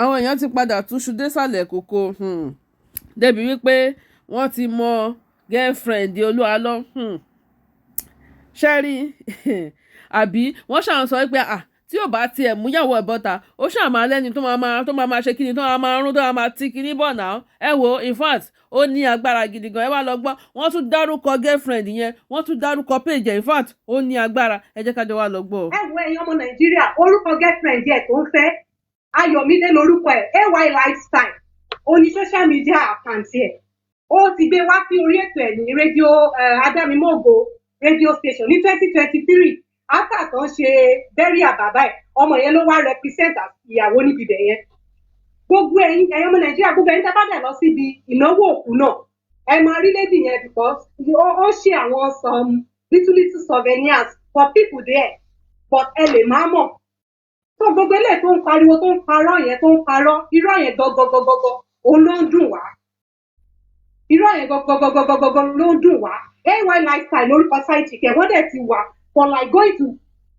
àwọn èèyàn ti padà túṣu désàlẹ̀ kòkó débi wípé wọ́n ti mọ girlfriend Olúalọ ṣẹ́rí àbí wọ́n ṣàn sọ pé tí ò bá tiẹ̀ múyàwó ẹ̀ bọ́ta ó ṣàn máa lẹ́ni tó máa ṣe kíni tó máa rún tó máa ti kíní bọ̀ náà ẹ wo in fact ó ní agbára gidi gan ẹ wá lọ gbọ́ wọ́n tún dárúkọ girlfriend yẹn wọ́n tún dárúkọ page in fact ó ní agbára ẹ jẹ́ ká jọ wá lọ gbọ́. ẹ wo ẹ̀yin ọmọ Nàìjíríà orúkọ girlfriend yẹn tó ń fẹ́ Ayọ̀mídé lórúkọ ẹ̀ AY Lifestyle oní social media account ẹ̀ ó ti gbé wá sí orí ètò ẹ̀ ní rédíò Adámimógo radio station ní 2023 after tó ń ṣe burial bàbá ẹ̀ ọmọ yẹn ló wá represent ìyàwó níbi ibẹ̀ yẹn gbogbo ẹ̀yin ọmọ Nàìjíríà gbogbo ẹ̀yin tá bá dẹ̀ lọ síbi ìnáwó òkú náà ẹ máa rí lady yẹn because ó ṣe àwọn some little souvenirs for people there but ẹ lè má mọ̀ tó gbogbo eléyìí tó ń pariwo tó ń parọ́ yẹn tó ń parọ́ irọ́ yẹn gọgọgọgọgọ òun ló ń dùn wá irọ́ yẹn gọgọgọgọgọ ló ń dùn wá AY Lifestyle lórúkọ site kẹ wọ́n dẹ̀ ti wà for like going to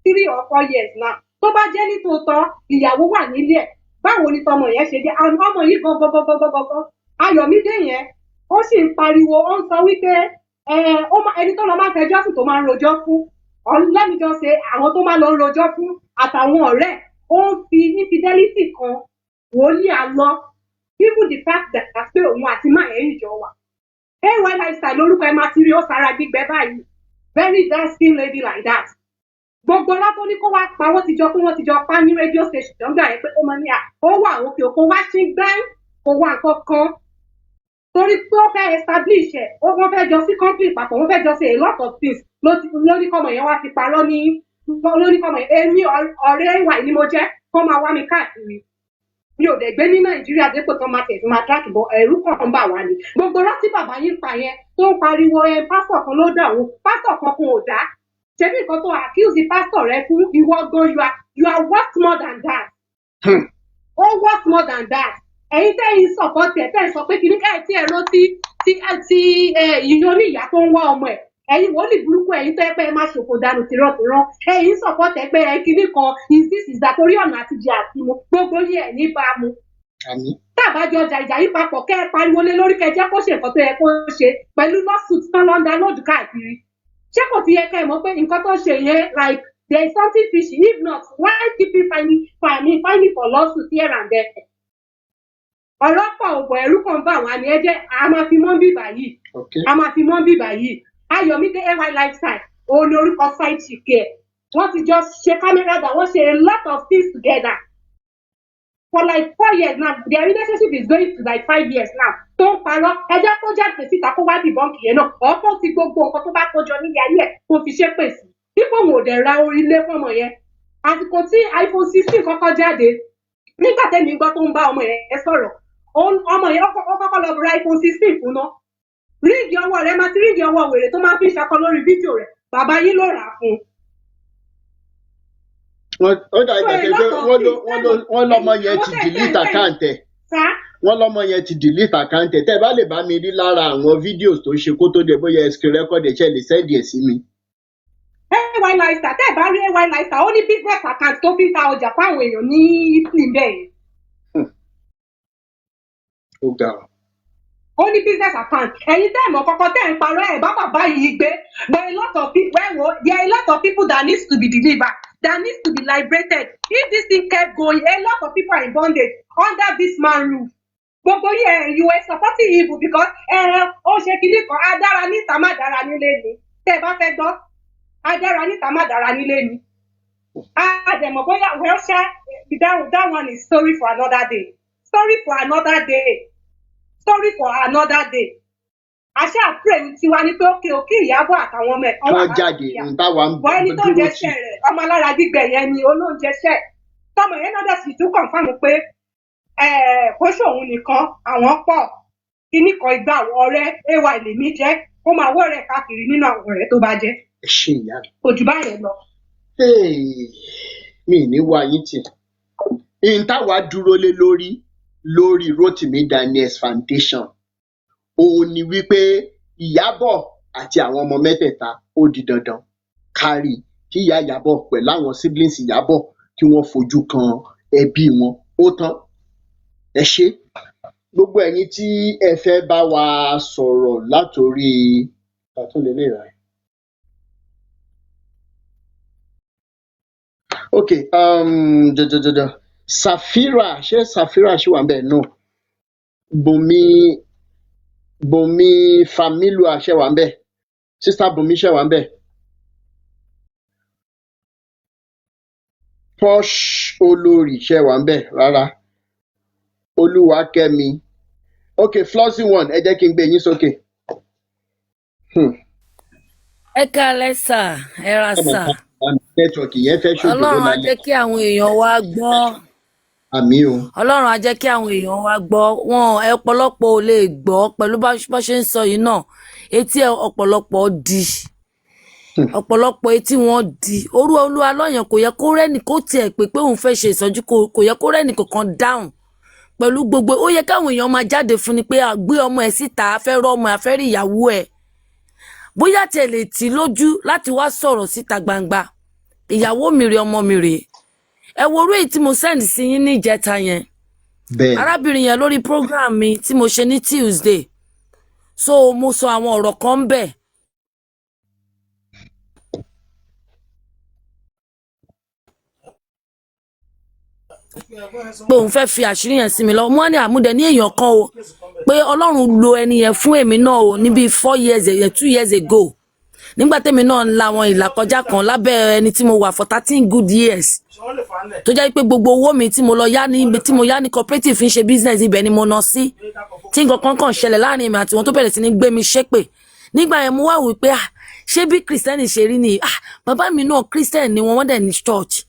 3 or 4 years now tó bá jẹ́ nítòótọ́ ìyàwó wà nílé ẹ̀ báwo ni tọmọ yẹn ṣe jẹ́ ọmọ yìí gọgọgọgọgọ Ayọ̀mídé yẹn ó sì ń pariwo ó ń sọ wípé ẹni tó lọ máa fẹjọ́ sùn tó máa ń rojọ́ fún ọlọ́mìjọ́ ṣe àwọn tó máa lọ ń rojọ́ fún àtàwọn ọ̀rẹ́ ó ń fi infidelity kan wòlíì àlọ́ even the fact that pé òun àti máa ẹ̀yìn jọ wà AY Lifestyle lórúkọ ẹ máa ti rí ó sára gbígbẹ báyìí very dark skin lady like that gbogbo látó ní kó wá pa wọ́n ti jọ pa ní radio station jọ́ngbà yẹn pé ó máa ní ó wà òkè òkò wá sí gbẹ́ń kò wá nǹkan kan torí pé ó fẹ́ establish ẹ̀ wọ́n fẹ́ jọ sí company papọ̀ wọ́n fẹ́ jọ sí a lot of things lórí kọ́mọ yẹn wá fi parọ́ ní lórí kọ́mọ yẹn èmi ọ̀rẹ́ ìwà ni mo jẹ́ kó máa wá mi káàkiri mi ò dẹ̀ gbé ní Nàìjíríà dépò tó máa tẹ̀sí máa track bọ̀ ẹ̀rú kan bà wá ni gbogbo rántí bàbá yín pa yẹn tó ń pariwo pásítọ̀ kan ló dà òun pásítọ̀ kan kò dá ṣebí nǹkan tó accuse pásítọ̀ rẹ fún ìwọ gan you are worth more than that ó worth more than that ẹ̀yin tẹ́yin support ẹ̀ tẹ́yin sọ pé kí ní ká ẹ̀ tí ẹ̀rọ tí ìyẹn oníyàá tó ń wá ọmọ ẹ̀ ẹ̀yin wòlíì burúkú ẹ̀yin tó ẹ pé ẹ má ṣòfò dànù tìrọ̀tìrọ̀ ẹ̀yin support ẹ pé ẹ kíní kan is that torí ọ̀nà àtijọ́ àti mu gbogbo yẹ ẹ̀ ní bá mu. tábàjọ ọjà ìjà yìí papọ̀ kẹ́ ẹ pariwo lé lórí kẹ́ ẹ jẹ́ kó ṣe nǹkan tó yẹ kó ṣe pẹ̀lú lawsuit tán lọ́ndà lóòdù káàkiri ṣé kò ti yẹ kẹ́ ẹ mọ̀ pé nǹkan tó ṣe yẹn like there is something fishy if not why people finding for lawsuit here and there. ọlọ́pàá òbò ẹ̀rú kan bá wà ní ẹjẹ́ a máa fi mọ́ bíbà yìí Ayọ̀mídé AY Lifestyle òun ni orúkọ site ṣìkẹ́ ẹ̀ wọ́n ti jọ ṣe kámẹ́rà dà wọ́n ṣe a lot of things together for like 4 years now their relationship is going to like 5 years now tó ń parọ́ ẹjẹ́ kó jáde síta kó wá dìbọ́ǹkì yẹn náà ọ̀pọ̀ ti gbogbo nǹkan tó bá kójọ nílé ayé ẹ̀ kó fi ṣépè sí dípò òun ò dẹ̀ ra orí ilé fọ́mọ yẹn àsìkò tí iPhone 16 kọ́kọ́ jáde nígbà tẹ́mi gbọ́ tó ń bá ọmọ yẹn sọ̀rọ̀ ọmọ yẹn ó kọ́kọ́ lọ ra iPhone 16 fún náà ríǹgì ọwọ́ rẹ̀ máa ti ríǹgì ọwọ́ wèrè tó máa fi ń ṣakọ lórí fídíò rẹ̀ bàbá yín ló rà á fún un. ó dà ìgbà pé wọ́n lọ́mọ yẹn ti delete account ẹ̀ wọ́n lọ́mọ yẹn ti delete account ẹ̀ tẹ́ ẹ bá lè bá mi rí lára àwọn fídíò tó ṣe kó tó dé bóyá ẹ screen record ẹ̀ ṣe lè send ẹ̀ sí mi. AY Lifestyle tẹ́ ẹ bá rí AY Lifestyle ó ní business account tó fi ń ta ọjà fáwọn èèyàn ní ìpín bẹ́ẹ̀. ó ga ọ. ó ní business account ẹ̀yin tẹ́ ẹ̀ mọ̀ kọ́kọ́ tẹ́ ẹ̀ ń parọ́ ẹ̀ bá bàbá yìí gbé but a lot of people there are a lot of people that needs to be delivered that needs to be liberated if this thing kept going a lot of people are in bondage under this man roof gbogbo yìí you were supporting evil because ó ṣe kìíní kan adára níta má dára nílé ni tẹ́ ẹ bá fẹ́ gbọ́ adára níta má dára nílé ni àdèmọ̀ bóyá well ṣá that one is story for another day. Àṣà pray tiwa ní pé òkè Ìyábọ̀ àtàwọn ọmọ ẹ̀ wọ́n jáde táwa ń bọ́ ẹni tó ń jẹ́ṣẹ́ rẹ̀ ọmọ alára gbígbẹ̀ yẹn ni olóúnjẹṣẹ́ tọmọ yẹn náà dẹ̀ sì tún confirm pé kó ṣòun nìkan àwọn pọ̀ kíní kan ìgbà àwọn ọ̀rẹ́ AY lèmi jẹ́ ó máa wọ́ rẹ̀ káàkiri nínú àwọn ọ̀rẹ́ tó bá jẹ́. ẹ ṣe ìyá mi. kò jù báyẹn lọ. mi ní wá yín tì ní táwa dúró lé lórí Rotimi Daniels Foundation òun ni wípé Ìyábọ̀ àti àwọn ọmọ mẹ́tẹ̀ẹ̀ta ó di dandan kárí kí ìyá Ìyábọ̀ pẹ̀lú àwọn siblings Ìyábọ̀ kí wọ́n fojú kan ẹbí wọn ó tán ẹ ṣé gbogbo ẹ̀yin tí ẹ fẹ́ bá wa sọ̀rọ̀ látòrí àtúnlélẹ̀ rà. Ok, Safira, ṣé Safira ṣì wà ń bẹ̀? No. Bùnmi Familua ṣe wà ń bẹ̀? Sísá Bùnmi ṣe wà ń bẹ̀? Posh Olórí ṣe wà ń bẹ̀? Rárá. Olúwakẹ́mi. Ok, Flossie One, ẹ jẹ́ kí n gbé yín sókè. ẹ kálẹ́ sà, ẹ ra sà. Nẹ́tíwọ̀kì yẹn fẹ́ ṣòjò Ọlọ́run á lálẹ́. jẹ́ kí àwọn èèyàn wa gbọ́. Àmín o. Ọlọ́run á jẹ́ kí àwọn èèyàn wa gbọ́. Wọn ọ̀pọ̀lọpọ̀ ò lè gbọ́ pẹ̀lú bá ṣe ń sọ yìí náà. Etí ọ̀pọ̀lọpọ̀ di. Ọ̀pọ̀lọpọ̀ etí wọn di. Orú Olúwa lọ́yàn kò yẹ kó rẹ́nì kó tiẹ̀ pé òun fẹ́ ṣe ìsọjí kò yẹ kó rẹ́nì kankan dáhùn. Pẹ̀lú gbogbo ó yẹ káwọn èèyàn máa jáde fún ni pé gbé ọmọ ẹ̀ síta, afẹ́ rọ́ ọmọ afẹ́ rí ìyàwó ẹ̀. Bóyá tiẹ̀ lè tì lójú láti wá sọ̀rọ̀ síta gbangba. Ìyàwó mi rè, ọmọ mi rè. Ẹ wo orí èyí tí mo send sí yín ní ìjẹta yẹn. Bẹ́ẹ̀. Arábìnrin yẹn lórí program mi tí mo ṣe ní Tuesday. So mo sọ àwọn ọ̀rọ̀ kan ń bẹ̀. Pé òun fẹ́ fi àṣírí yẹn sí mi lọ. Mo ní àmúdẹ ní èèyàn kan o. Pé Ọlọ́run lo ẹni yẹn fún èmi náà o níbi 2 years ago. Nígbà tẹ́mi náà ń la àwọn ìlàkọjá kan lábẹ́ ẹni tí mo wà for 13 good years. Tó jẹ́ pé gbogbo owó mi tí mo lọ yá ní cooperative fi ń ṣe business ibẹ̀ ni mo ná sí. Tí nǹkan kan ṣẹlẹ̀ láàrin mi àti wọn tó bẹ̀rẹ̀ sí ní gbé mi ṣépè. Nígbà yẹn mo wá wí pé ṣé bí Kristẹni ṣe rí ni bàbá mi náà Christian ni wọ́n dẹ̀ ní church.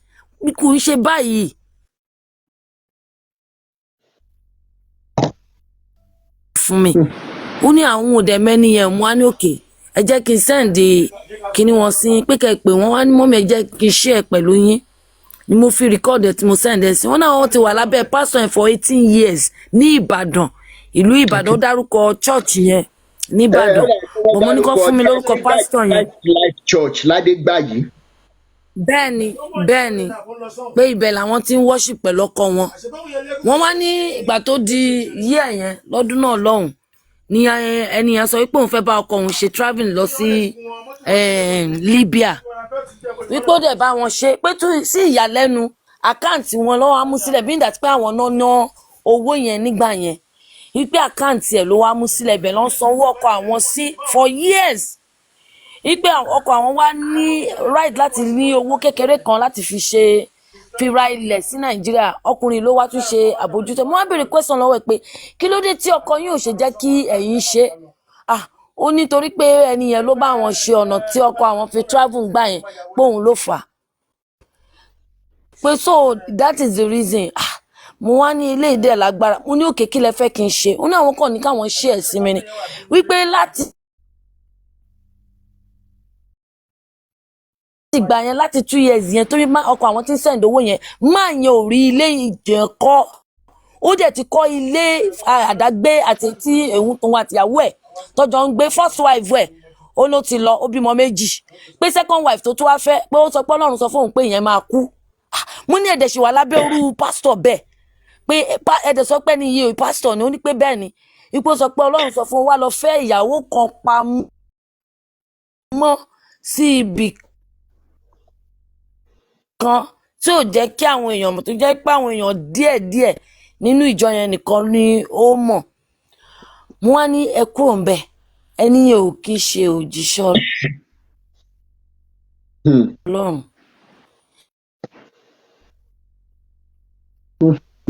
Kò ń ṣe báyìí. Fún mi ó ní àwọn òdẹ mẹ́ni yẹn mú wá ní òkè ẹ jẹ́ kí n sẹ́ǹdì kíní wọn sí pé kẹ́ pé wọ́n wá ní mọ́mí ẹ jẹ́ kí n share pẹ̀lú yín ni mo fi record ẹ̀ tí mo sẹ́ǹdì ẹ̀ sí wọn náà wọ́n ti wà lábẹ́ pastor yẹn for 18 years ní Ìbàdàn ìlú Ìbàdàn ó dárúkọ church yẹn ní Ìbàdàn mo ní kó fún mi lórúkọ pastor yẹn. Life Church Ládégbàyí. Bẹ́ẹ̀ni pé ibẹ̀ làwọn ti ń worship pẹ̀lú ọkọ wọn. Wọ́n wá ní ìgbà tó di year yẹn lọ́dún náà lọ́hùn ní ẹni yẹn sọ wípé òun fẹ́ bá ọkọ òun ṣe travelling lọ sí Libya wípé ó dẹ̀ bá wọn ṣe pé sí ìyàlẹ́nu àkáǹtì wọn lọ́wọ́ á mú sílẹ̀ bí nígbà tí pé àwọn náà ná owó yẹn nígbà yẹn wípé àkáǹtì ẹ̀ ló wá mú sílẹ̀ ibẹ̀ ló ń sanwó ọkọ àwọn sí for years. Wípé ọkọ àwọn wá ní right láti ní owó kékeré kan láti fi ra ilẹ̀ sí Nàìjíríà ọkùnrin ló wá tún ṣe àbójútó. Mo wá béèrè question lọ́wọ́ ẹ̀ pé kí ló dé tí ọkọ yín ò ṣe jẹ́ kí ẹ̀yin ṣe ó nítorí pé ẹni yẹn ló bá àwọn ṣe ọ̀nà tí ọkọ àwọn fi travel gbà yẹn pé òun ló fà á pé so that is the reason. Mo wá ní ilé ìdẹ́ lágbára mo ní òkè kí lẹ fẹ́ kí n ṣe ó ní àwọn kan ní káwọn ṣe ẹ̀ sí mi ni wípé láti ìgbà yẹn láti 2 years yẹn torí ọkọ àwọn tí ń send owó yẹn máa yẹn ò rí ilé ìjẹun kọ́ ó dẹ̀ ti kọ́ ilé àdágbé àti tí òun tóun àtìyàwó ẹ̀ tọ́jọ́ ń gbé first wife ẹ̀ ó ló ti lọ ó bímọ 2 pé second wife tó tún wá fẹ́ pé ó sọ pé Ọlọ́run sọ fóun pé ìyẹn máa kú. Mo ní ẹ̀dẹ̀ ṣì wà lábẹ́ orú pásítọ̀ bẹ́ẹ̀ pé ẹ̀dẹ̀ sọ pé ní iye pásítọ̀ ni ó ní pé bẹ́ẹ̀ ni ipò sọ pé Ọlọ́run sọ fún wa lọ fẹ́ ìyàwó kan pamọ́ sí ibì kan tí ò jẹ́ kí àwọn èèyàn tó jẹ́ pé àwọn èèyàn díẹ̀díẹ̀ nínú ìjọ yẹn nìkan ni ó mọ̀. Mo wá ní ẹ kúrò ńbẹ̀ ẹni yẹn ò kí ṣe òjíṣẹ́ Ọlọ́run.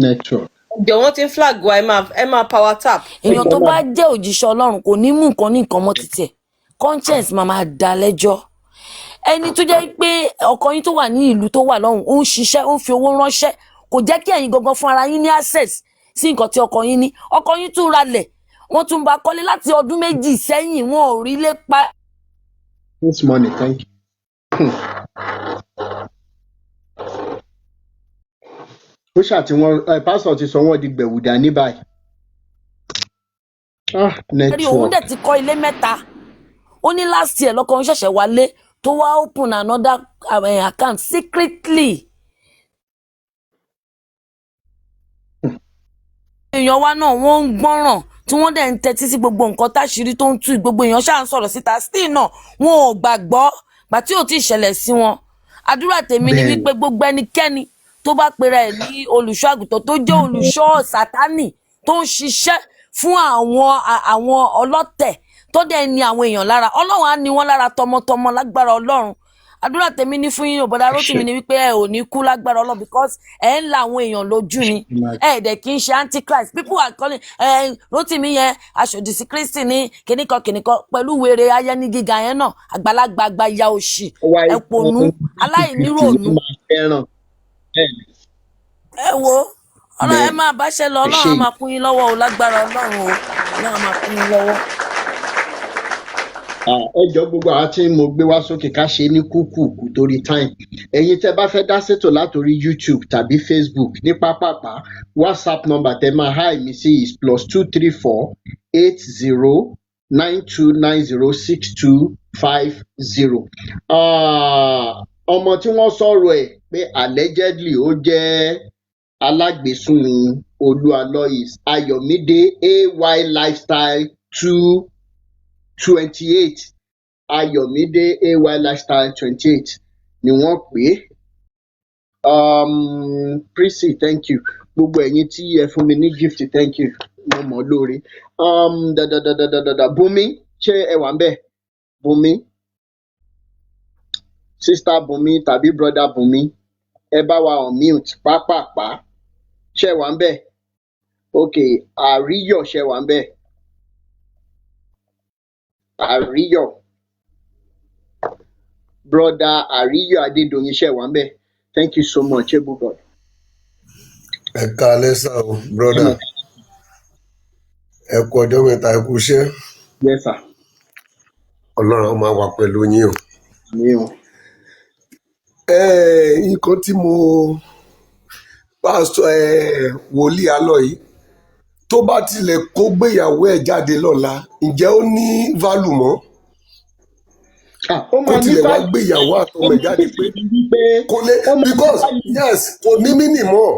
Network. Ǹjẹ́ wọ́n ti ń flag wa ẹ máa power tap. Èèyàn tó bá jẹ́ òjíṣẹ́ Ọlọ́run kò ní mú nǹkan ní nǹkan mọ́ títí ẹ̀ conscience máa dá lẹ́jọ́. Ẹni tó jẹ́ pé ọkọ yín tó wà ní ìlú tó wà lọ́hùn ó ń ṣiṣẹ́ ó ń fi owó ránṣẹ́ kò jẹ́ kí ẹ̀yin gangan fún ara yín ní access sí nǹkan tí ọkọ yín ní ọkọ yín tún ralẹ̀ wọ́n tún bá kọ́lé láti ọdún 2 sẹ́yìn wọn ò rí lé pa. This money, thank you. Ó ṣàtì wọn pásítọ̀ ti sọ wọ́n di gbẹ̀wùdà ní báyìí. Ẹ̀rí òun dẹ̀ ti kọ́ ilé 3 ó ní last year lọ́kọ òun ṣẹ̀ṣẹ̀ wálé tó wá open another account secretly. èèyàn wa náà wọ́n ń gbọ́ràn tí wọ́n dẹ̀ ń tẹ́tí sí gbogbo nǹkan táṣìírí tó ń tú gbogbo èèyàn ṣáà ń sọ̀rọ̀ síta still náà wọn ò gbàgbọ́ gbà tí ò tí ì ṣẹlẹ̀ sí wọn. àdúrà tèmi ni bẹ́ẹ̀ wípé gbogbo ẹnikẹ́ni tó bá pera ẹ̀ ní olùṣọ́ àgùntàn tó jẹ́ olùṣọ́ sátánì tó ń ṣiṣẹ́ fún àwọn ọlọ́tẹ̀ tó dẹ̀ ní àwọn èèyàn lára, ọlọ́run á ní wọn lára tọmọtọmọ lágbára ọlọ́run. àdúrà tèmi ní fún yín òbọ̀dá Rótìmí ni wípé ẹ ò ní kú lágbára ọlọ́run because ẹ ń la àwọn èèyàn lójú ni ẹ dẹ̀ kì í ṣe antichrist. people are calling Rótìmí yẹn aṣòdì sí Kristi ní kìnnìkan pẹ̀lú wèrè ayẹni gíga yẹn náà àgbàlagbà àgbà ìyá òṣì ẹ̀pọ̀nú aláìníròònú. ẹ wo ọlọ́run ẹ máa báṣẹ́ lọ, ọlọ́run máa kún yín lọ́wọ́ o lágbára ọlọ́run o, ọlọ́run máa kún yín lọ́wọ́. ẹ jọ gbogbo àwọn tí mo gbé wá sókè ká ṣe ní kúkúkú torí time. ẹ̀yin tẹ́ bá fẹ́ dá ṣètò látòrí YouTube tàbí Facebook ní pápápá WhatsApp number tẹ́ máa háì mi sí is +234 80 9290 6250. ọmọ tí wọ́n sọ̀rọ̀ ẹ̀ pé allegedly ó jẹ́ alágbèsùn Olúalọ́yè Ayọ̀mídé AY Lifestyle 28 Ayọ̀mídé AY Lifestyle 28 ni wọ́n pè é. Prissy, thank you. Gbogbo ẹ̀yin tí ẹ fún mi ní gift, thank you. Mo mọ̀ lóore. Bùnmi, ṣé ẹ wà ń bẹ̀? Bùnmi, sister Bùnmi tàbí brother Bùnmi, ẹ bá wa on mute pápápá. Ṣé ẹ wà ń bẹ̀? Ok, Àríyọ̀ ṣé ẹ wà ń bẹ̀? Àríyọ̀, brother Àríyọ̀ Adédoyin ṣé ẹ wà ń bẹ̀? Thank you so much, Ebu God. Ẹ káalẹ́ sà o, brother. Ẹ kú ọjọ́ mẹ́ta, ẹ kú iṣẹ́. Yes, sir. Ọlọ́run á máa wà pẹ̀lú yín o. Mi ò. Nǹkan tí mo pásítọ̀ wòlíì alọ́ yìí tó bá tilẹ̀ kó gbéyàwó ẹ̀ jáde lọ́la, ǹjẹ́ ó ní value mọ́? Ó Kó máa ní tilẹ̀ wá value. gbéyàwó Ó àtọmọ ẹ̀ máa jáde ní pé wípé kò lè ó máa ní because value. yes kò ní mínì mọ́.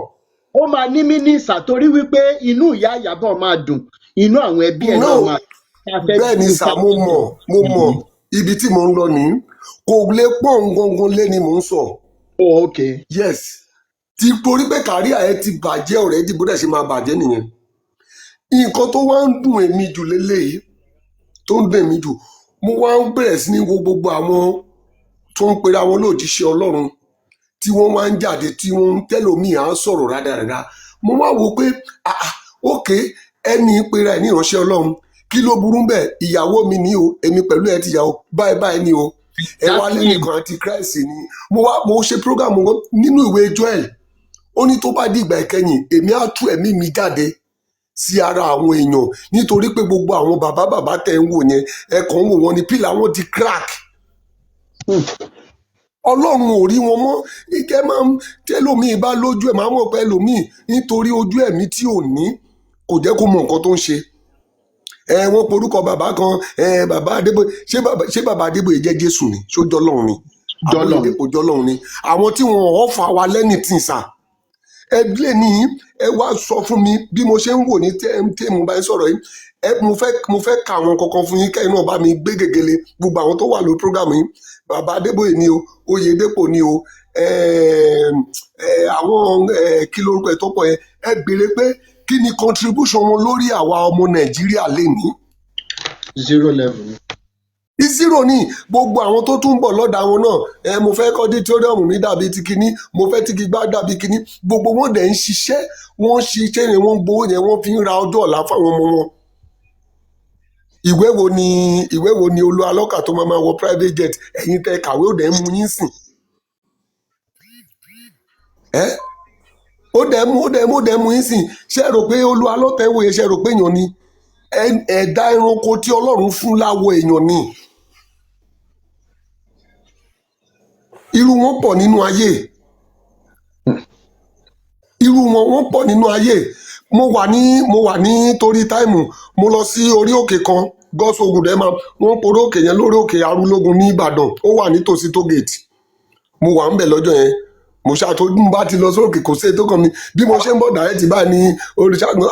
Ó máa ní mínísà torí wípé inú ìyá Ìyábọ̀ máa dùn, inú àwọn ẹbí ẹ̀ No, náà máa dùn. bẹ́ẹ̀ ni sà, mo mọ̀ ibi tí mo ń lọ nìyí. Kò lè pọ̀ ngangan lé ni mò ń sọ. Oh, okay. Yes, ti torí pé kàríà ẹ ti bàjẹ́ ọ̀rẹ́ dìbò dẹ̀ ṣe máa bàjẹ́ nìyẹn. Nǹkan tó wá ń dùn èmi jù lélẹ́yìí tó ń dùn èmi jù, mo wá ń bẹ̀rẹ̀ sí ní wo gbogbo àwọn tó ń pera wọn lójíṣẹ́ Ọlọ́run tí wọ́n wá ń jáde tí wọ́n ń tẹ́lòmíì à ń sọ̀rọ̀ rádaràda. Mo wá wo pé ókè ẹni pera ẹ̀ ní ìránṣẹ́ Ọlọ́run kí ló burú bẹ́ẹ̀, ìyàwó mi ní o, èmi pẹ̀lú ẹ ti yàwó báyìí báyìí ni o, ẹ wá lẹ́nìkan antichrist ni. Mo ṣe program nínú ìwé Joel, ó ní tó bá dìgbà ìkẹyìn èmi á tú ẹ̀mí mi jáde sí ara àwọn èèyàn nítorí pé gbogbo àwọn bàbá tẹ̀ ń wò yẹn ẹ kàn ń wò wọn ni pílà wọn ti crack. Ọlọ́run ò rí wọn mọ́. Ìkẹ́ máa ń tẹ́lòmíì bá lójú ẹ̀ máa mọ̀ pé ẹlòmíì nítorí ojú ẹ̀mí tí ò ní kò jẹ́ kó mọ nǹkan tó ń ṣe. Wọ́n porúkọ bàbá kan bàbá Adébóyè, ṣé bàbá Adébóyè jẹ́ Jésù ni, ṣó jọlọ́run ni, àwọn ìdèpò jọlọ́run ni, àwọn tí wọn ò fà wá lẹ́nì tí ń sà. Ẹ lè ní ẹ wá sọ fún mi bí mo ṣe ń wò ní tí mo bá ń sọ̀rọ̀ yìí. Mo fẹ́ ka àwọn kankan fún yín kẹ́yìn náà bá mi gbé gègéle gbogbo àwọn tó wà lórí program yìí. Bàbá Adébóyè ni o, Oyèdépò ni o, àwọn kí lórúkọ ẹ̀ tó pọ̀ yẹn, ẹ béèrè pé kí ni contribution wọn lórí àwa ọmọ Nàìjíríà lénìí. 0 level. Zero ni gbogbo àwọn tó tún bọ̀ lọ́dà wọn náà. Mo fẹ́ kọ́ auditorium mi dàbí ti kinní, mo fẹ́ tí gbígbá dàbí kinní, gbogbo wọn dẹ̀ ń ṣiṣẹ́, wọ́n ṣiṣẹ́ yẹn, wọ́n gbowó yẹn, wọ́n fi ń ra ọjọ́ ọ̀la fáwọn ọmọ wọn. Ìwé wo ni Olúalọ́kà tó máa wọ private jet, ẹ̀yin tẹ́ kàwé ó dẹ̀ ń mú yín sìn. Ó dẹ̀ mú yín sìn. Ṣé ẹ rò pé Olúalọ́kà ìwòye, ṣé ẹ rò pé èèyàn ni? Ẹ̀dá ẹranko tí Ọlọ́run fún láwọ̀ èèyàn ni. Irú wọn pọ̀ nínú ayé. Wọ́n pọ̀ nínú ayé. Mo wà ní torí táìmù, mo lọ sí orí òkè kan gọ́sọ̀gùn dẹ́mà, wọ́n porí òkè yẹn lórí òkè Arúlógún ní Ìbàdàn, ó wà nítòsí tógèètì. Mo wà ń bẹ̀ lọ́jọ́ yẹn, mo ṣàtọ́jú mo bá ti lọ sókè kò sí ètò kan mi bí mo ṣe ń bọ̀ dàrẹ́tì báyìí ní olùṣàgbọ́n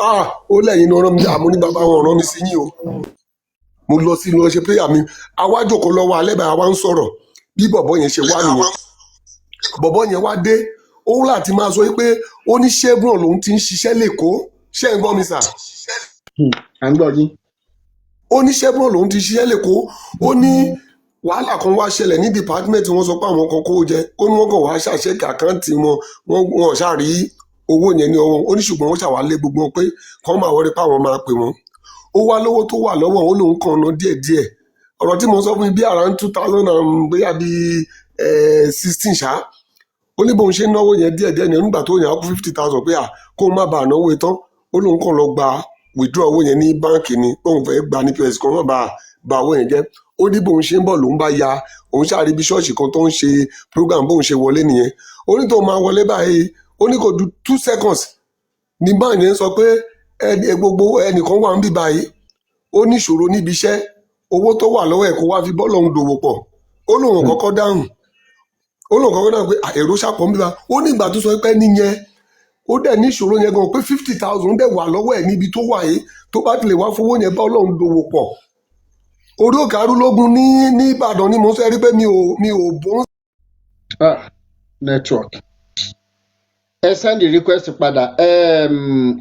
ó lẹ́yìn ní ọ̀rọ̀ mi àmú ní bàbá wọn ọ̀rọ̀ mi sí yín o mo lọ sí lọ ṣe prayer mi àwa jókòó lọ́wọ́ alẹ́ báyìí àwa ń sọ̀rọ̀ bí bọ̀bọ̀ yẹn ṣe wá nìyẹn bọ̀bọ̀ yẹn wá dé ó láti máa sọ pé ó ní Chevron lòun ti ń ṣiṣẹ́ lẹ́kọ̀ọ́ ṣé ń gbọ́ mi sà à ń gbọ́ yín. ó ní Chevron lòun ti ṣiṣẹ́ lẹ́kọ̀ọ́ ó ní wàhálà kan wá ṣẹlẹ̀ ní department wọn sọ pé àwọn kan kó jẹ ó ní wọ́n kàn wá ṣàṣẹ́kì àkáǹtì wọn ṣàrí owó yẹn ní ọwọ́ ó ní ṣùgbọ́n wọ́n ṣàwálé gbogbo wọn pé kàn máa wọlé páwọn máa pè wọ́n ó wá lówó tó wà lọ́wọ́ ó lòun kàn ná díẹ̀díẹ̀ ọ̀rọ̀ tí mo sọ fún mi bí around 2000 and bóyá bí 16 ṣá ó ní bóun ṣe náwó yẹn díẹ̀díẹ̀ ní nígbà tó yàn á kú 50,000 pé kó má bàa náwó yẹn tán ó lóun kàn lọ gba withdraw owó yẹn ní báǹkì ni bóun fẹ́ gba ní POS kan má bàa ba owó yẹn jẹ́ ó ní bóun ṣe ń bọ̀ lòun bá ya òun ṣàrí bí ṣọ́ọ̀ṣì kan tó ń ṣe program bóun ṣe wọlé nìyẹn ó ní tó máa wọlé báyìí ó ní kò ju 2 seconds ní báyìí yẹn sọ pé gbogbo ẹnìkan wà ń bì báyìí ó ní ìṣòro níbi iṣẹ́ owó tó wà lọ́wọ́ ẹ̀ kó wá fi bọ́ọ̀lù ọ̀hún dòwò pọ̀ ó lóun kọ́kọ́ dáhùn pé èrò ṣàpọ̀ ń bíbá ó ní ìgbà tó sọ pé níyẹn ó dẹ̀ ní ìṣòro yẹn gan pé 50,000 dẹ̀ wà lọ́wọ́ ẹ̀ níbi tó wà yìí tó bá ti lè wá fowó yẹn bá Ọlọ́run dòwò pọ̀ orí òkè Arúlógún ní Ìbàdàn ni mo fẹ́ rí pé mi ò bó. Network ẹ send the request padà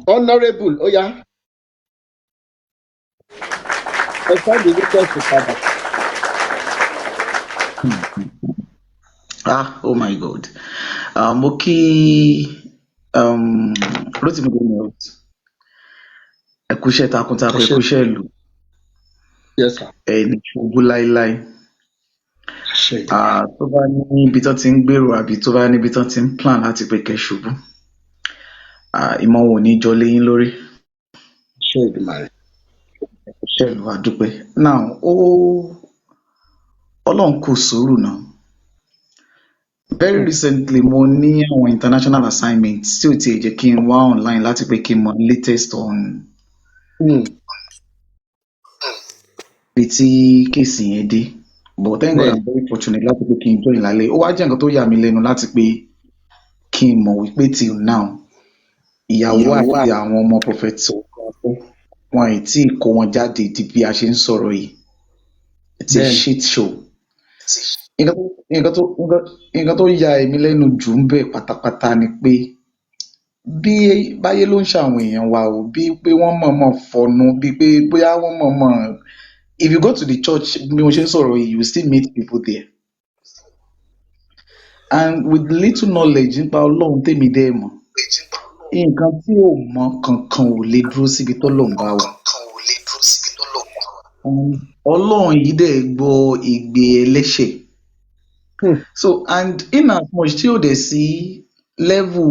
honourable ó yá ẹ send the request padà. Oh my God. Mo kí Rotimi Daniels ẹ kú iṣẹ́ takuntakun ẹ kú iṣẹ́ ìlú Yes sir. ẹni ṣubú láíláí tó bá ní ibi tó ti ń gbèrò àbí tó bá níbi tó ti ń plan láti pé kẹ́ ṣubú ìmọ̀ wò ní jọ léyìn lórí iṣẹ́ ìlú àdúpẹ́ now Ọlọ́run kò sùúrù náà. Very recently mo ní àwọn international assignments tí ò tiẹ̀ jẹ́ kí n wá online láti pé kí n mọ latest on ibi tí kéèsì yẹn dé but thank God I'm very fortunate láti pé kí n join lálẹ́ ó wá jẹ́ nǹkan tó yà mí lẹ́nu láti pé kí n mọ̀ wípé till now ìyàwó àti àwọn ọmọ prophet wọn ì tí kó wọn jáde di bí a ṣe ń sọ̀rọ̀ yìí it's a shit show. Nǹkan tó ya èmi lẹ́nu jù ń bẹ̀ pátápátá ni pé bí báyé ló ń ṣàwọn èèyàn wa o bí pé wọ́n mọ̀ọ́mọ̀ fọnu bí pé bóyá wọ́n mọ̀ọ́mọ̀ if you go to the church bí mo ṣe ń sọ̀rọ̀ yìí you still meet people there and with little knowledge nípa Ọlọ́run tèmi dẹ́ mọ̀ nǹkan tí ò mọ̀ kankan ò lè dúró síbi tọ́lọ́run bá wà. Ọlọ́run yìí dẹ̀ gbọ́ ìgbé ẹlẹ́ṣẹ̀. So and in as much tí ó dẹ̀ sí level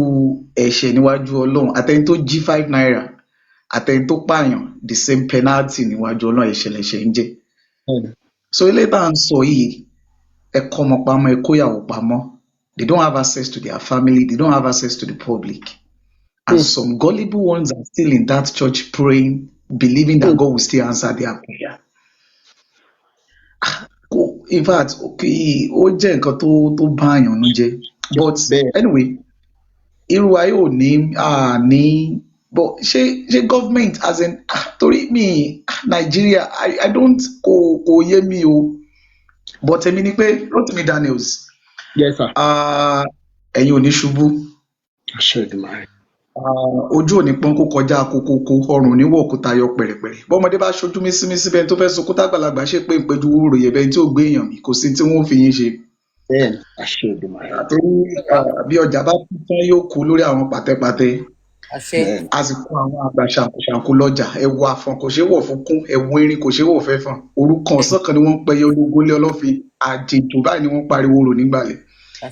ẹ̀ṣẹ̀ níwájú Ọlọ́run àtẹni tó jí 5 naira àtẹni tó pààyàn the same penalty níwájú Ọlọ́run ẹ̀ṣẹ̀ lẹ̀ṣẹ̀ ń jẹ. So ilé tá à ń sọ yìí ẹ kọ́ ọmọ pamọ́ ẹ kóyàwó pamọ́ they don't have access to their family they don't have access to the public and some gullible ones are still in that church praying believing that God will still answer their prayer. In fact ó jẹ́ nǹkan tó bá àyàn nú jẹ́ but anyway irú ayé ò ní but ṣé government as in torí mi Nigeria I don't kò yé mi o but èmi ni pé Rotimi Daniels yes sir ẹ̀yin ò ní ṣubú ojú ò ní pọ́n kó kọjá kókókó ọrùn níwọ̀ òkúta yọ pẹ̀rẹ̀pẹ̀rẹ̀ bọ́mọdé bá ṣojú mísímísí bẹ́ẹ̀ tó fẹ́ sunkún tágbàlagbà ṣe pé ìpéjú wúrò yẹ bẹ́ẹ̀ tí ò gbé èèyàn mi kò sí tí wọ́n fi yín ṣe. àtòrí bí ọjà bá kú tán yóò kú lórí àwọn pàtẹ́pàtẹ́ àsìkò àwọn àgbà ṣàǹkóṣàǹkó lọ́jà ẹ̀wọ̀ àfọ̀n kò ṣeé wọ̀ fún kún ẹ̀wọ̀ erin kò ṣeé wọ̀ fẹ́ fàn orúkọ ọ̀sán kan ni wọ́n ń pẹyẹ ológólé ọlọ́fin àjèjò báyìí ni wọ́n pariwo rò nígbàlẹ̀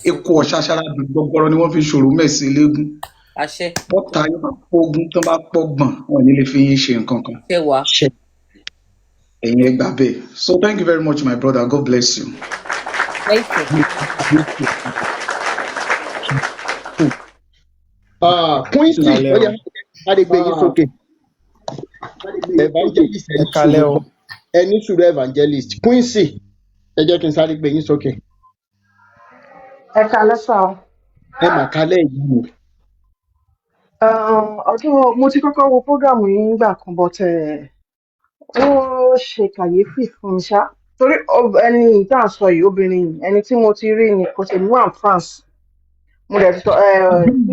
eku ọ̀ṣàṣàrà gbọgbọrọ ni wọ́n fi ṣòro mẹ́sì eléégún bọ́ta yóò bá pọ́gún tó bá pọ́gbọ̀n wọn ní lè fi yín ṣe nǹkan kan ẹ̀yin ẹ gbà bẹ́ẹ̀ so thank you very much my brother God bless you. Quincy oya adegbe yín sókè evangelist ẹni sùúrù evangelist Quincy ẹ jẹ́ kí n sáré gbé yín sókè. Ẹ kálẹ́ sà o. ẹ mà kálẹ̀ ìyá mi. Ọdún mo ti kọ́kọ́ wo prógrámù yìí nígbà kan but ó ṣe kàyéfì fún mi ṣá torí ẹni tá à ń sọ yìí obìnrin yìí ẹni tí mo ti rí ni kò tèmi wà ní France mo dẹ̀ ti sọ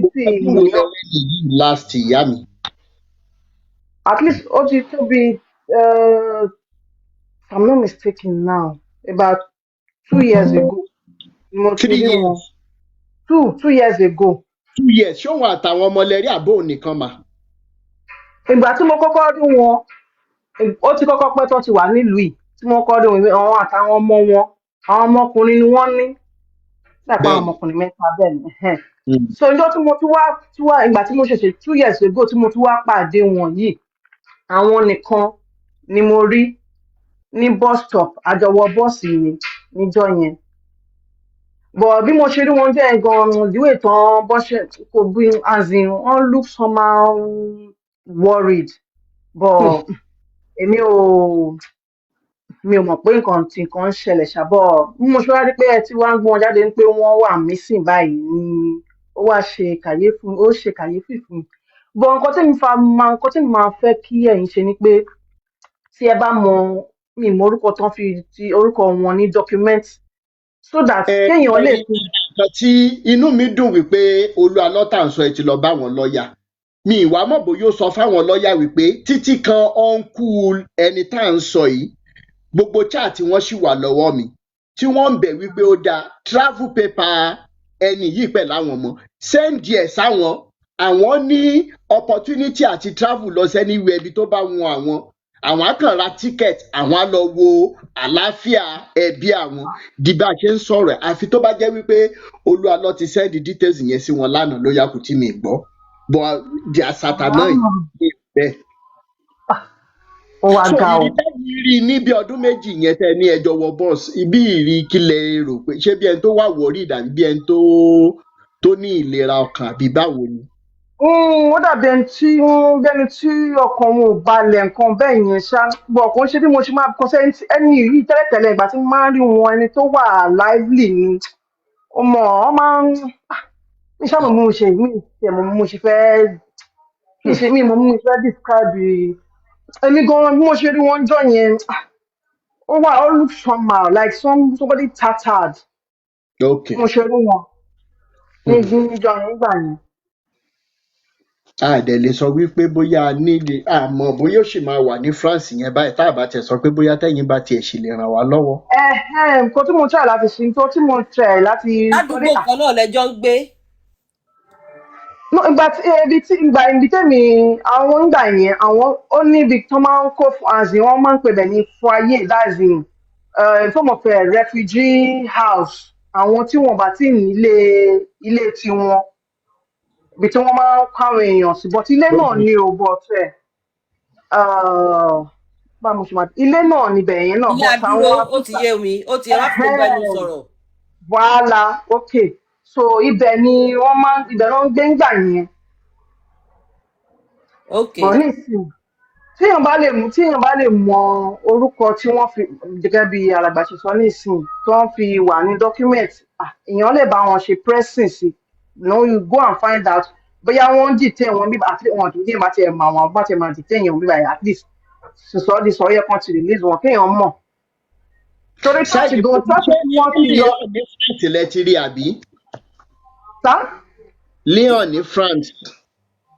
títí ọdún wo lẹ rẹ́ nìyí last ìyá mi. at least ó ti tó bí if I'm not mistaken now about 2 years ago ni mo ti 3 rí wọn years 2 years ago 2 years ṣé òun àtàwọn ọmọ lẹ́rí àbó nìkan mà. ìgbà tí mo kọ́kọ́ rí wọn ó ti kọ́kọ́ pẹ́ tó ti wà nílùú yìí tí mo kọ́ rí wọn àwọn àtàwọn ọmọ wọn àwọn ọmọkùnrin ni wọ́n ní láìpẹ́ àwọn bẹ́ẹ̀ni. ọmọkùnrin mẹ́ta bẹ́ẹ̀ ni so ọjọ́ tí mo tún wá ìgbà tí mo ṣẹ̀ṣẹ̀ 2 years ago tí mo tún wá pàdé wọn yìí àwọn nìkan ni mo rí ní bus stop àjọwọ bọ́ọ̀sì ni níjọ́ yẹn but bí mo ṣe rí wọn jẹ́ gan-an ìdíwé tán bọ́ṣẹ̀ kò bí as in wọ́n look somehow worried but èmi ò mọ̀ pé nǹkan ń ṣẹlẹ̀ ṣàbọ̀ bí mo ṣe wá rí pé ẹ ti wá ń gbé wọn jáde pé wọ́n wà missing báyìí ni ó wá ṣe kàyéfì fún mi but nǹkan tí mi máa fẹ́ kí ẹ̀yin ṣe ni pé tí ẹ bá mọ mi mọ orúkọ tán fi ti orúkọ wọn ní document so that kéèyàn lè fi. nǹkan tí inú mi dùn wípé Olúalọ́tà ń sọ ẹ ti lọ bá wọn lọ́ọ̀yà mi ìwà mọ̀ bóyá ó sọ fáwọn lọ́ọ̀yà wípé títí kan ọ̀nkú ẹni tá à ń sọ yìí gbogbo chat wọn sì wà lọ́wọ́ mi tí wọ́n ń bẹ̀ wípé ó dáa travel paper ẹni yìí pẹ̀lú àwọn ọmọ send ẹ̀ sáwọn àwọn ní opportunity àti travel lọ sẹ́niwé ibi tó bá wọn àwọn á kàn ra ticket àwọn á lọ wo àlàáfíà ẹbí àwọn di bá a ṣe ń sọ̀rọ̀ ẹ̀ àfi tó bá jẹ́ wípé Olúalọ́ ti send details yẹn sí wọn lánàá ló yàkù tí mi gbọ́ but di àsàtà náà yìí bẹ́ẹ̀. ó wá ga o. so ìrì rí níbi ọdún méjì yẹn tẹ ní ẹjọ wọ bọ́ọ̀sì ibi ìrì kílẹ̀ rò pé ṣé bí ẹni tó wà wọrí ìdàbí bí ẹni tó ní ìlera ọkàn àbí báwo ni. ó dàbí ẹni tí ọkàn wọn ò balẹ̀ nǹkan bẹ́ẹ̀ yẹn ṣá bọ̀ kò ń ṣe bí mo ṣe máa kọ́ sẹ́ni ẹni yìí tẹ́lẹ̀tẹ́lẹ̀ ìgbà tí mo máa ń rí wọn ẹni tó wà lively ni ó mọ̀ ọ́ máa ń ní sábà mo ṣe mo ṣe fẹ́ mi mo ṣe fẹ́ describe èmi gan-an bí mo ṣe rí wọn jọ yẹn ó wà ó look somehow like somebody tattered okay. mo ṣe rí wọn níjọ yẹn nígbà yẹn. a dẹ̀ lè sọ wípé bóyá nílé àmọ́ bóyá ó sì máa wà ní France yẹn báyìí tá a bá tiẹ̀ sọ pé bóyá tẹ́yìn bá tiẹ̀ sì lè ràn wá lọ́wọ́. nǹkan tí mo try láti ṣe nǹkan tí mo try láti. ládùúgbò kan náà lẹjọ ń gbé. ibi tẹ́mi àwọn ìgbà yẹn àwọn ó ní ibi tó máa ń kó azin wọ́n máa ń pè bẹ̀ ní foyer that's in form of a refugee house àwọn tí wọ́n bá ti ní ilé tiwọn ibi tí wọ́n máa ń kó àwọn èèyàn sí but ilé náà ni ò bọ̀ tẹ̀ bá mo ṣe máa ilé náà níbẹ̀ yẹn náà ilé àdúró ó ti yé mi ó ti yẹ láti gbogbo ẹnu sọ̀rọ̀. wàhálà okay so ibẹ̀ ni wọ́n máa ibẹ̀ náà ń gbé ńgbà yẹn. okay. bọ̀ nísìnyí tíyàn bá lè mọ orúkọ tí wọ́n fi gẹ́gẹ́ bí alàgbà ṣe sọ nísìnyí tí wọ́n fi wà ní document èèyàn lè bá wọn ṣe pressing sí you go and find out bóyá wọ́n detain wọn bí àti wọn tó dé bá tiẹ̀ mọ àwọn bá tiẹ̀ máa detain yẹn bí at least sọ yẹ kan ti release wọn kéèyàn mọ̀. torí church gan church tí wọ́n ti lọ. ní France lẹ ti rí àbí. sá. Lyon ní France.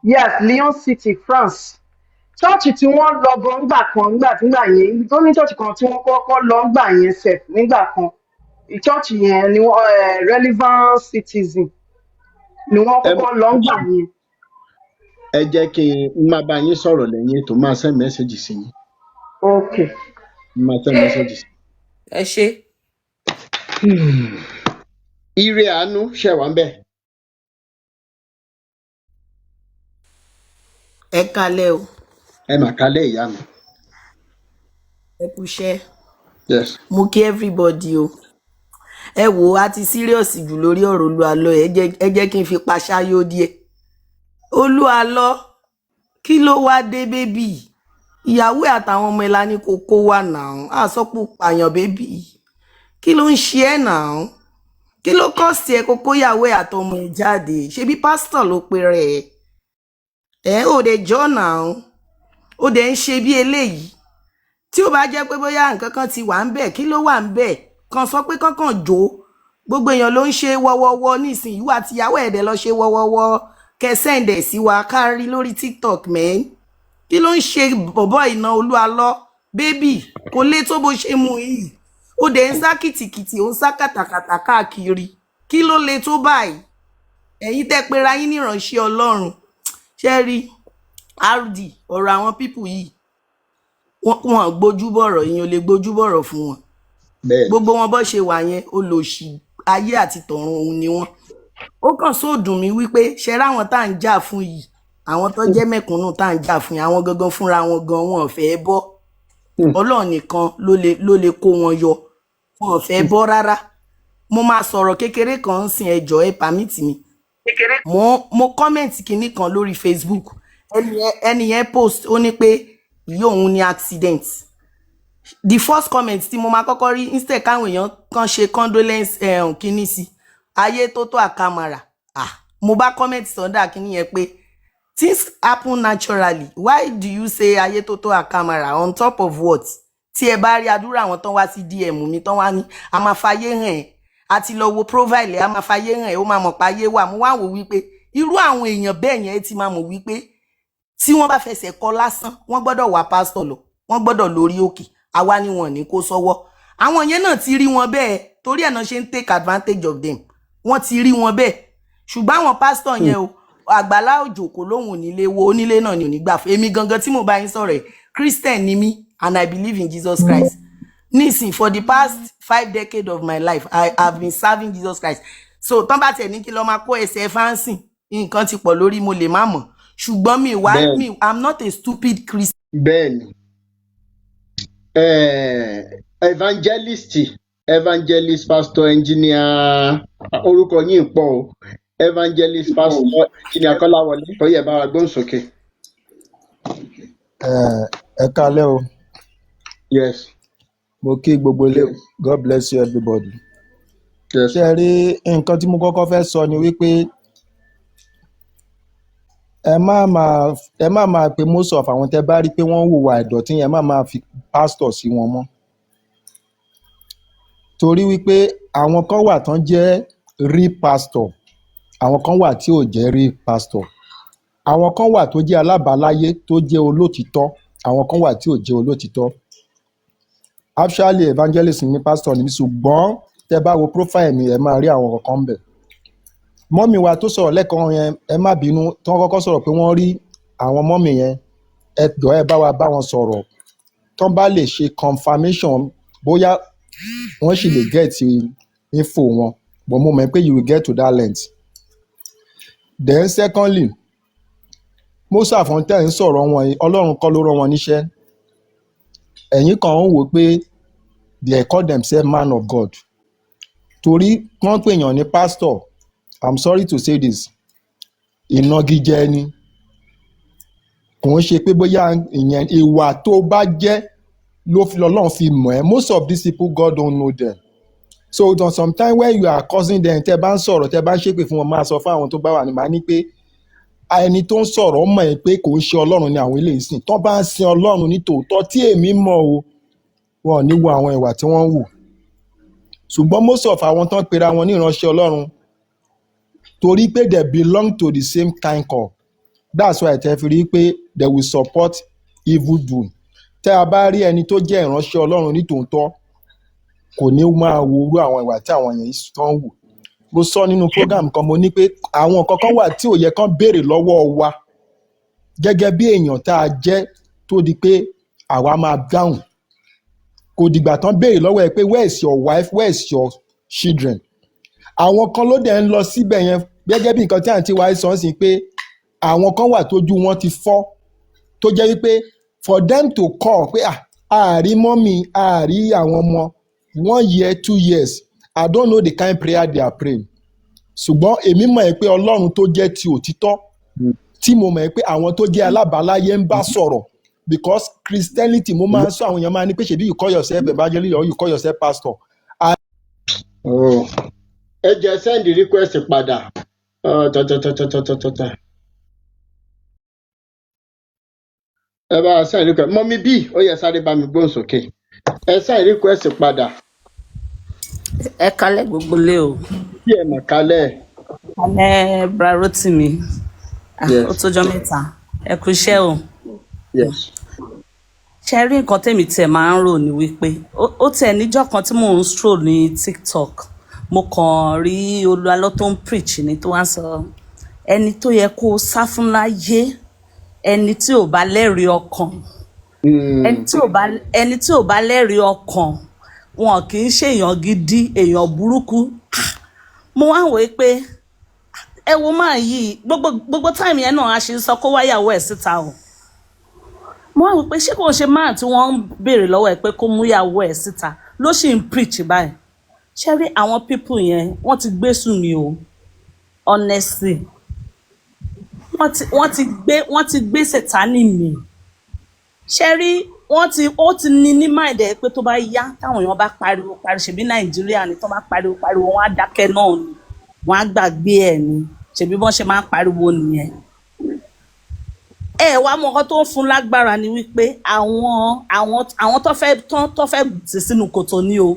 yes Lyon City France chọ́ọ̀chì tí wọ́n lọ gan nígbà yẹn tó ní chọ́ọ̀chì kan tí wọ́n kọ́kọ́ lọ gbà yẹn sef nígbà kan chọ́ọ̀chì yẹn ni wọ́n relevant citizen ni wọ́n kọ́kọ́ lọ gbà yẹn. ẹ jẹ́ kí n máa bá yín sọ̀rọ̀ lẹ́yìn ètò máa send message sí yín. ok. máa send message sí. ẹ ṣe. ire àánú ṣẹ̀wá ń bẹ̀. ẹ kalẹ̀ o. ẹ mà kálẹ̀ ìyá mi. ẹ kú iṣẹ́. yes. mo kí everybody o. ẹ wò á ti serious jù lórí ọ̀rọ̀ Olúalọ́ ẹ jẹ́ kí n fi paṣáyó díẹ̀. Olúalọ́ kí ló wá dé bébì ìyàwó àtàwọn ọmọ ẹ̀la ní kókó wà náà àsọpọ̀ pààyàn bébì kí ló ń ṣe ẹ́ náà kí ló kọ́ sí ẹ kókó ìyàwó ẹ̀ àtọmọ ẹ̀ jáde ṣebí pásítọ̀ ló pe rẹ̀ ẹ̀ ò dé jọ́ náà ó dẹ̀ ń ṣe bí eléyìí tí ó bá jẹ́ pé bóyá nǹkan kan ti wà ń bẹ̀ kí ló wà ń bẹ̀ kan sọ pé kankan jó gbogbo èèyàn ló ń ṣe wọ́wọ́wọ́ nísìnyí wà tíyàwó ẹ̀ dẹ̀ lọ ṣe wọ́wọ́wọ́ kẹsẹ̀ǹdẹ̀ sí wa kárí lórí TikTok mẹ́rin kí ló ń ṣe bọ̀bọ̀ iná Olúalọ́ bébì kò lè tó bó ṣe mú yìí ó dẹ̀ ń sá kìtìkìtì ó ń sá kàtàkàtà káàkiri kí ló lè tó báyìí ẹ̀yin tẹ́ pera yín níránṣẹ́ Ọlọ́run ṣe rí RD ọ̀rọ̀ àwọn pípù yìí wọn gbójú bọ̀rọ̀ yín ò lè gbójú bọ̀rọ̀ fún wọn gbogbo wọn bó ṣe wà yẹn olòṣì ayé àti tọ̀run òun ni wọn ó kàn sóòdùn mí wípé ṣe ráwọn tá à ń jà fún yìí àwọn tó jẹ́ mẹ̀kúnnù tá à ń jà fún yìí àwọn gangan fúnra wọn gan wọn ò fẹ́ bọ́ Ọlọ́run nìkan ló lè kó wọn yọ wọn ò fẹ́ bọ́ rárá mo máa sọ̀rọ̀ kékeré kan ń sin ẹjọ́ ẹ pàmìtì mi mo kọ́mẹ̀ntì kinní kan lórí Facebook ẹni yẹn post ó ní pé ìyá òun ní accident the first comment tí mo máa kọ́kọ́ rí instead káwọn èèyàn kan ṣe condolence kinní sí ayé tó tó àkàmàrà mo bá comment sọ́dà kinní yẹn pé things happen naturally why do you say ayé tó tó àkàmàrà on top of what tí ẹ bá rí àdúrà àwọn tán wá sí DM mi tán wá ní a máa fàyè hàn ẹ́ àti lọ wo profile a máa fàyè hàn ẹ́ ó máa mọ̀ pé ayé wà mo wá wò wípé irú àwọn èèyàn bẹ́ẹ̀ yẹn ti máa mọ̀ wípé tí wọ́n bá fẹsẹ̀ kọ lásán wọ́n gbọ́dọ̀ wá pásítọ̀ lọ wọ́n gbọ́dọ̀ lórí òkè àwa ni wọ́n ní kó sọ́wọ́ àwọn yẹn náà ti rí wọn bẹ́ẹ̀ torí ẹ̀ náà ṣe ń take advantage of them wọ́n ti rí wọn bẹ́ẹ̀ ṣùgbọ́n àwọn pásítọ̀ yẹn o Àgbàlá Òjó kò lóhùn onílé wo onílé náà ni ò ní gbà fún èmi gangan tí mo bá yín sọ̀rọ̀ ẹ̀ Christian ni mí and I believe in Jesus Christ nísìn for the past 5 decades of my life I have been serving Jesus Christ so tán bá tẹ̀ ní kí lọ́ọ́ máa kó ẹsẹ̀ fáǹsì nǹkan ti pọ̀ lórí mo lè má mọ̀ ṣùgbọ́n mi wá mi I'm not a stupid Christian. bẹ́ẹ̀ni evangelist pastor engineer orúkọ yín pọ̀ o evangelist pastor engineer Kọ́láwọlé tó yẹ bá wa gbóhùn sókè. ẹ kálẹ́ o. yes. mo kí gbogbo ilé God bless you everybody. yes. ṣé ẹ rí nǹkan tí mo kọ́kọ́ fẹ́ sọ ni wípé ẹ má máa pe most of àwọn tẹ́ bá rí pé wọ́n hùwà ìdọ̀tí yẹn má máa fi pastor sí wọn mọ́ torí wípé àwọn kan wà tán jẹ́ real pastor àwọn kan wà tí ò jẹ́ real pastor àwọn kan wà tó jẹ́ alábàáláyé tó jẹ́ olótìtọ́ àwọn kan wà tí ò jẹ́ olótìtọ́ actually evangelist ni pastor ni ṣùgbọ́n tẹ́ bá wo profile mi ẹ máa rí àwọn kankan ń bẹ̀ mọ́mì wa tó sọ̀rọ̀ lẹ́ẹ̀kan yẹn ẹ má bínú tí wọ́n kọ́kọ́ sọ̀rọ̀ pé wọ́n rí àwọn mọ́mì yẹn ẹ jọ̀ọ́ ẹ bá wa bá wọn sọ̀rọ̀ tán bá lè ṣe confirmation bóyá wọ́n sì lè get info wọn but mo mọ̀ pé you will get to that length. Then secondly Moses Fontaine ń sọ̀rọ̀ wọn yìí Ọlọ́run kọ́ ló rán wọn níṣẹ́ ẹ̀yin kan ń wò pé they call themselves man of God torí wọ́n pè yàn ní pastor I'm sorry to say this ìnagijẹ ni kò ń ṣe pé bóyá ìyẹn ìwà tó bá jẹ́ ló fi Ọlọ́run fi mọ̀ ẹ́ most of these people God don't know them so sometimes when you are causing them tẹ́ bá ń sọ̀rọ̀ tẹ́ bá ń ṣépè fún wọn máa sọ fún àwọn tó bá wà ní màá ní pé ẹni tó ń sọ̀rọ̀ mọ̀ ẹ́ pé kò ń ṣe Ọlọ́run ni àwọn eléyìí sìn tó bá ń sin Ọlọ́run ní tòótọ́ tí èmi mọ̀ o wọn ò ní wo àwọn ìwà tí wọ́n ń wù ṣùgbọ́n most of àwọn tó ń pera wọn ní ìránṣẹ́ Ọlọ́run torí pé they belong to the same kind of that's why tẹ́ fi rí pé they will support evil doing tẹ́ a bá rí ẹni tó jẹ́ ìránṣẹ́ Ọlọ́run ní tòótọ́ kò ní máa wo irú àwọn ìwà tí àwọn yẹn tó ń wù mo sọ nínú program kan mo ní pé àwọn kankan wà tí ò yẹ kán béèrè lọ́wọ́ wa gẹ́gẹ́ bí èèyàn tá a jẹ́ tó di pé àwa máa dáhùn kò dìgbà tán béèrè lọ́wọ́ ẹ pé where is your wife where is your children àwọn kan ló dẹ̀ ń lọ síbẹ̀ yẹn gẹ́gẹ́ bí nǹkan tí àǹtí wa sọ sí pé àwọn kan wà tójú wọn ti fọ́ tó jẹ́ wípé for them to call pé àárí mọ́mì àárí àwọn ọmọ 1 year 2 years I don't know the kind prayer they are praying ṣùgbọ́n èmi mọ̀ ẹ́ pé Ọlọ́run tó jẹ́ ti òtítọ́ tí mo mọ̀ ẹ́ pé àwọn tó jẹ́ alábàáláyé ń bá sọ̀rọ̀ because Christianity mo máa ń sọ àwọn èèyàn máa ní pé ṣebí you call yourself evangelist or you call yourself pastor. ẹ jẹ́ send request padà. Tọ̀tọ̀tọ̀tọ̀tọ̀tọ̀. Ẹ bá send request. Mọ́mí B, ó yẹ sáré bá mi gbóhùn sókè. Ẹ send request padà. Ẹ kalẹ̀ gbogbo lé o. Kí ẹ mọ̀ kálẹ̀. Kalẹ̀ Bra Rotimi. Ó Yes. tójọ́ mẹ́ta. Ẹ kú iṣẹ́ o. Yes. Ṣé rí nǹkan tèmi tiẹ̀ máa ń rò ní wípé ó tiẹ̀ níjọ́ kan tí mò ń stroll ní TikTok. Mo kàn rí Olúalọ́ tó ń preach ní tó wá sọ ẹni tó yẹ kó sá fún láyé ẹni tí ò bá lẹ́rìí ọkàn. Ẹni tí ò bá lẹ́rìí ọkàn wọn kì í ṣe èèyàn gidi èèyàn burúkú. Mo wá wòó pé ẹ wo máa yìí gbogbo táìmù yẹn náà a ṣe ń sọ kó wáyàwó ẹ̀ síta o. Mo wá wòó pé ṣé kò ṣe máa tí wọ́n ń béèrè lọ́wọ́ ẹ̀ pé kó mú ìyàwó ẹ̀ síta ló sì ń preach báyìí. Ṣé rí àwọn people yẹn wọ́n ti gbé sùn mí o honestly wọ́n ti gbé sẹ̀tánì mi. Ṣé rí ó ti ní mind ẹ̀ pé tó bá yá táwọn èèyàn bá pariwo ṣebí Nàìjíríà ni tó bá pariwo wọn á dákẹ́ náà ni wọn á gbàgbé ẹ̀ ni ṣebí bọ́n ṣe máa ń pariwo nìyẹn. Ẹ wá mọ nǹkan tó ń fún lágbára ni wípé àwọn tó fẹ́ tì sínú kòtò ni o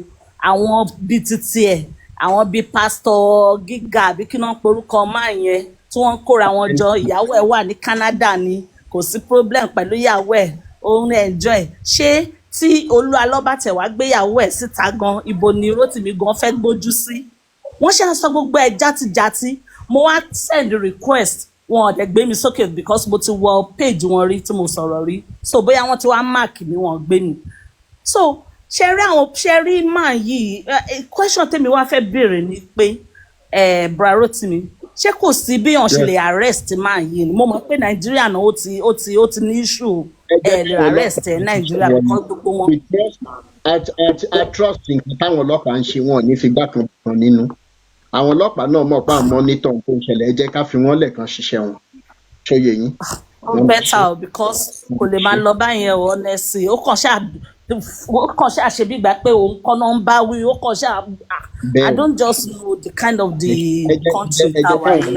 àwọn bíi títí ẹ̀ àwọn bíi pásítọ̀ Gíga àbí kí wọ́n porúkọ máa yẹn tí wọ́n kóra wọn jọ ìyàwó ẹ̀ wà ní Canada ni kò sí problem pẹ̀lú ìyàwó ẹ̀ òun enjoy. Ṣé tí Olúalọ́ bá tẹ̀ wá gbéyàwó ẹ̀ síta gan ibo ni Rótìmí gan fẹ́ gbójú sí? Wọ́n ṣe àṣọ gbogbo ẹ̀ játijàti. Mo wá send request wọn ọ̀dẹ̀ gbé mi sókè because mo ti wọ page wọn rí tí mo sọ̀rọ̀ rí so bóyá wọ́n ti wá mark mi wọn gbé mi. So ṣe rí máa yìí question tèmi wá fẹ́ béèrè ni pé Bra Rotimi ṣé kò sí bí wọ́n ṣe lè arrest máa yìí ni mo mọ̀ pé Nàìjíríà náà ó ti ní issue lè arrest Nàìjíríà because gbogbo wọn. I trust nǹkan táwọn ọlọ́pàá ń ṣe wọn ò ní fi gbá kan nínú. Àwọn ọlọ́pàá náà mọ̀ pé àwọn mọ́nítọ̀ tó ń ṣẹlẹ̀ ẹ jẹ́ ká fi wọ́n lẹ̀kan ṣiṣẹ́ wọn. Ṣóyè yín. Ó better o because kò lè máa lọ báyẹn o honestly ó kàn ṣáà ṣe bí ìgbà pé òun kọ́ náà ń bá wí ó kàn ṣáà I don't just know the kind of the country táwa yìí.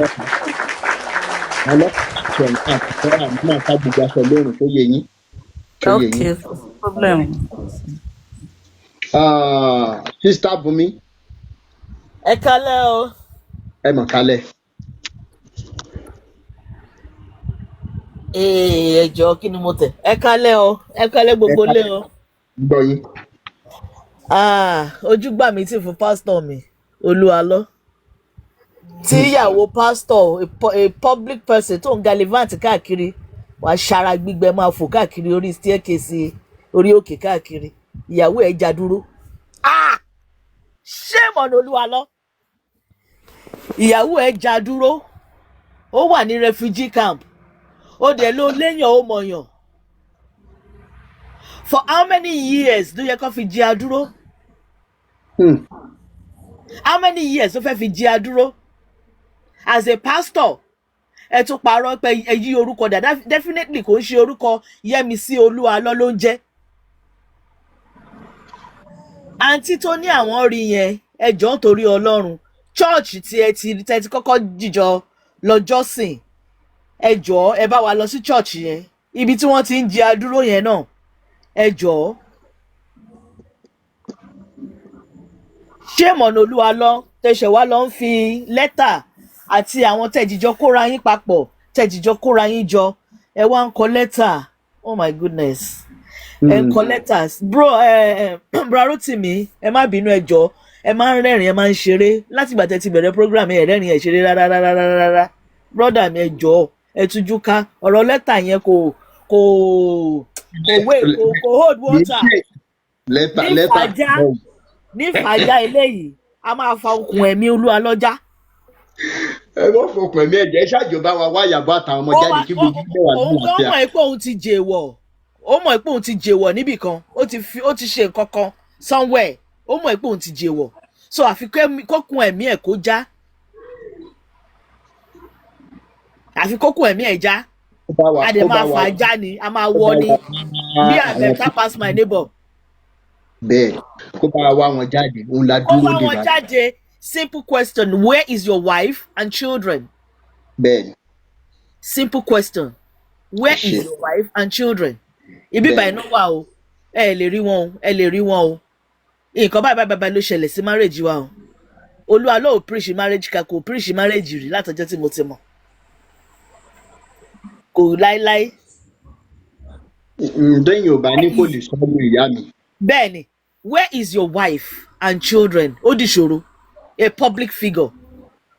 Ọlọ́pàá ṣe nǹkan àtìkọ́ àwọn náà ká gbogbo aṣọ lóòrùn ṣóyè yín. Okay, no problem. Sister Bumi. Ẹ kálẹ́ o. Ẹ mọ̀ kálẹ̀. Ẹ jọ̀ọ́ kí ni mo tẹ̀? Ẹ kálẹ́ o. Ẹ kálẹ́ gbogbo lé o. Gbọ́ yín. Ojú gbà mí tì fún pásítọ̀ mi Olúalọ́. Tí ìyàwó pásítọ̀ a public person tó ń gallivant káàkiri wà ṣara gbígbẹ máa fò káàkiri orí staircase orí òkè káàkiri ìyàwó ẹ̀ já dúró. Shame on Olúalọ́. Ìyàwó ẹ̀ já dúró ó wà ní refugee camp ó dẹ̀ ló léyàn ó mọ̀yàn. For how many years ló yẹ kó fi jí adúró? How many years ló fẹ́ fi jí adúró? As a pastor ẹ tún parọ́ pé ẹ yí orúkọ dà definitely kò ń ṣe orúkọ Yẹ́misí Olúalọ́ ló ń jẹ́. Àǹtí tó ní àwọn rí yẹn ẹ jọ̀ọ́ nítorí Ọlọ́run church tí ẹ ti kọ́kọ́ jíjọ lọ́jọ́sìn ẹ jọ̀ọ́ ẹ bá wa lọ sí church yẹn ibi tí wọ́n ti ń jí adúró yẹn náà ẹ jọ̀ọ́. Ṣé mọ̀nà Olúalọ́ tẹ̀sẹ̀ wá lọ ń fi lẹ́tà àti àwọn tẹ̀jíjọ kóra yín papọ̀ tẹ̀jíjọ kóra yín jọ ẹ wá ń kọ lẹ́tà oh my goodness ẹ ń kọ lẹ́tà Bra Rotimi ẹ má bínú ẹ jọ̀ọ́ ẹ máa ń rẹ́rìn ẹ máa ń ṣeré láti ìgbà tẹ́ ti bẹ̀rẹ̀ program ẹ rẹ́rìn ẹ ṣeré rárá brother mi ẹ jọ̀ọ́ ẹ tújú ká ọ̀rọ̀ lẹ́tà yẹn kò hold water ní fàájà eléyìí a máa fa okùn ẹ̀mí Olúalọ́ já. Ẹ bọ́ fọkùn ẹ̀mí ẹ̀jẹ̀ ṣàjọba wa wáyàbọ̀ àtàwọn ọmọ jáde kí gbogbo ilé wà ní àfíà. Ó mọ̀ pé òun ti jèwọ̀ ó mọ̀ pé òun ti jèwọ̀ níbì kan ó ti ṣe nǹkan kan somewhere ó mọ̀ pé òun ti jèwọ̀ so àfi kókùn ẹ̀mí ẹ̀ kó já àfi kókùn ẹ̀mí ẹ̀ já a dẹ̀ máa fà á já ni a máa wọ ni bí àbẹ̀tà pass my neighbor. Bẹ́ẹ̀ kó bá wa wọn jáde òun la dúró dè bá. Kó bá wọn jáde simple question, where is your wife and children? bẹ́ẹ̀ni Simple question, where ẹ is ṣe your wife and children? Ibi báyìí bẹ́ẹ̀ni náà wà o, ẹ lè rí wọn o, ẹ lè rí wọn o. Nǹkan báyìí ló ṣẹlẹ̀ sí marriage wa o. Olúwa ló preach marriage ká kò preach marriage rí látọjọ́ tí mo ti mọ̀. Kò láíláí. ǹdẹ́yìn ò bá ní kò lè sọ́dún ìyá mi. Bẹ́ẹ̀ni, where is your wife and children? Ó di ṣòro, a public figure.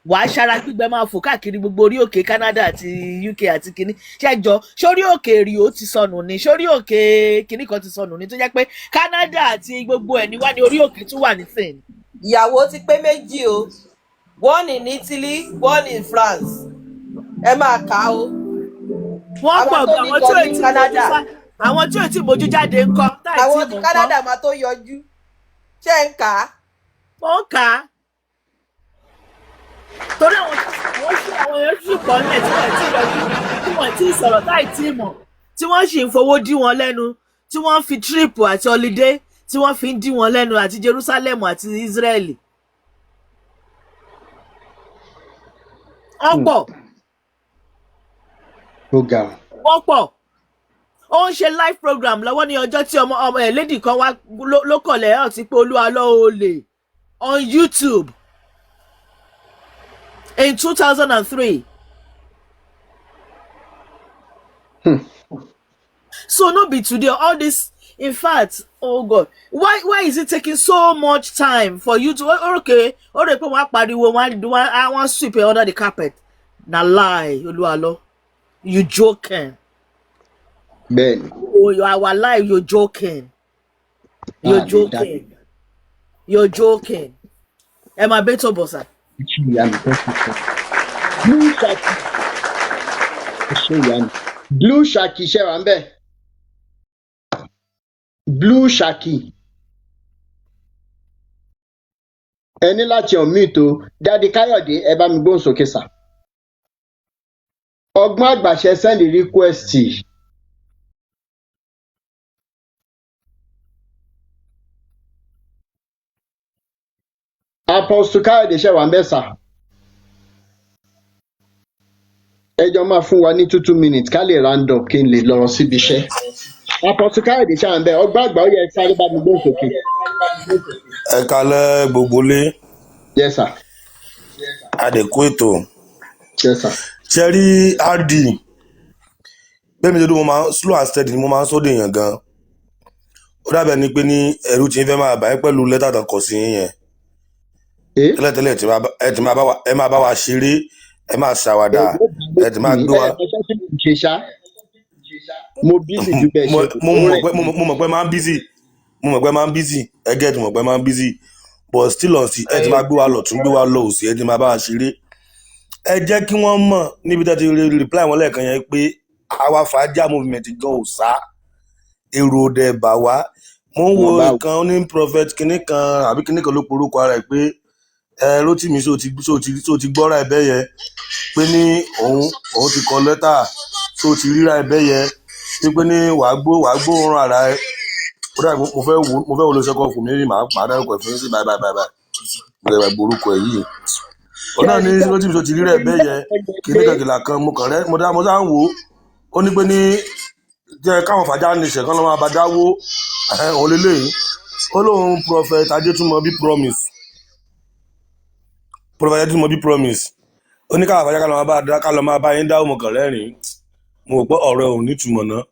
Wàá ṣara gbígbẹ máa fò káàkiri gbogbo orí òkè Canada àti UK àti kínní. Ṣẹ́jọ́ sórí òkè Rio ti sọnù ni, sórí òkè kínní kan ti sọnù ni tó jẹ́ pé Canada àti gbogbo ẹ̀ ní wá ní orí òkè tún wà nísìnyí. ìyàwó ti pé méjì o, one in Italy, one in France. Ẹ máa kà á o. Wọ́n Àwọn pọ̀ tó gan, ní àwọn tí gan ò ní tí Canada. àwọn tí ò tí mójú jáde ń kọ́, táì tí Àwọn ti mò ń kọ́. Canada máa tó yọjú. Ṣé ń kà á? Mo ń kà á. Torí àwọn èèyàn sì pọ̀ nílẹ̀ tí wọ́n ti yọjú, tí wọ́n ti sọ̀rọ̀ táì tí mọ̀, tí wọ́n sì ń fowó dí wọn lẹ́nu, tí wọ́n fi trip àti holiday, tí wọ́n fi ń dí wọn lẹ́nu àti Jerusalem àti Israeli. Wọ́n pọ̀, ó ga ọ. wọ́n pọ̀. Ó ń ṣe live program lọ́wọ́ ní ọjọ́ tí ọmọ ẹ̀ lady kan wá ló kọ̀lẹ̀ ẹ̀ ti pé Olúwa lọ́ olè on YouTube in 2003. So no be today, all this, in fact, oh God, why is it taking so much time for you to, okay, pé wọ́n á pariwo, wọ́n sweep it under the carpet. Na lie, Olúwa, you joking. bẹ́ẹ̀ni Oh, you are alive, you're joking. You're àmì dájú joking. You're joking. Ẹ máa bẹ́ tó bọ̀ sà. ṣé ìyá mi fẹ́ fi sọ. blue shaki ṣé ìyá mi. blue shaki ṣe wà ń bẹ̀. blue shaki ẹ ní láti unmute o. Daddy Káyọ̀dé ẹ bá mi gbóhùn sókè sà. ọgbọ́n àgbàṣe send request. Apostle Káyọ̀dé ṣe wà ń bẹ̀ sà. ẹ jọ máa fún wa ní 2 minutes ká lè round up kí n lè lọ síbi iṣẹ́. Apostle Káyọ̀dé ṣe wà ń bẹ̀. ọgbọ́n àgbà ó yẹ sáré bá mi gbóhùn sókè. Ẹ kalẹ́ gbogbo lé, Yes sir. àdẹ̀kú ètò. Yes sir. Ṣé rí RD? Bẹ́ẹ̀ mi tó dún mo máa ń slow and steady ni mo máa ń sóde èèyàn gan. Ó dàbẹ̀ ni pé ní ẹ̀rù tí ń fẹ́ máa bà ẹ́ pẹ̀lú lẹ́tà tán kọ sí yín yẹn. Tẹ́lẹ̀tẹ́lẹ̀ ẹ máa bá wa ṣeré, ẹ máa ṣàwàdà, ẹ ti máa gbé wa. Mo busy ju bẹ́ẹ̀ ṣe. Mo mọ̀ pé máa ń busy, ẹ get mọ̀ pé máa ń busy, but still on sí ẹ ti máa gbé wa lọ tún gbé wa lọ òsì, ẹ ti máa bá wa ṣeré. Ẹ jẹ́ kí wọ́n mọ̀ níbi tẹ́ ti reply wọn lẹ́ẹ̀kan yẹn pé àwa fàájà movement gan ò sá, èrò òdẹ bà wá. Mo ń wo nǹkan ní prophet kinní kan àbí kinní kan ló porúkọ ara ẹ̀ pé Rótìmí so ti gbọ́ra ẹ̀bẹ́ yẹn pé ní òun ti kọ lẹ́tà so ti ríra ẹ̀bẹ́ yẹn pé ní wàá gbóòórùn ara ẹ̀. Ó dà mo fẹ́ wo ló ṣẹ́kọ̀ fún mi rí màá dárúkọ ẹ̀ fún yín sí báyìí borúkọ ẹ̀ yìí. Ó náà ní Rótìmí so ti ríra ẹ̀bẹ́ yẹn kìnnìkankìlà kan mo sá ń wò ó ní pé ní jẹ́ káwọn fàájà ní ìṣẹ̀kan lọ́ máa bá dáwó òun lélẹ́yìn. Ó lóun prophet Adétúnmọ̀bí promise ó ní káwọn fàájà ká lọ máa bá yín dáwó mọ̀kàn lẹ́rìn-ín. Mo rò pé ọ̀rọ̀ ò ní túmọ̀ náà.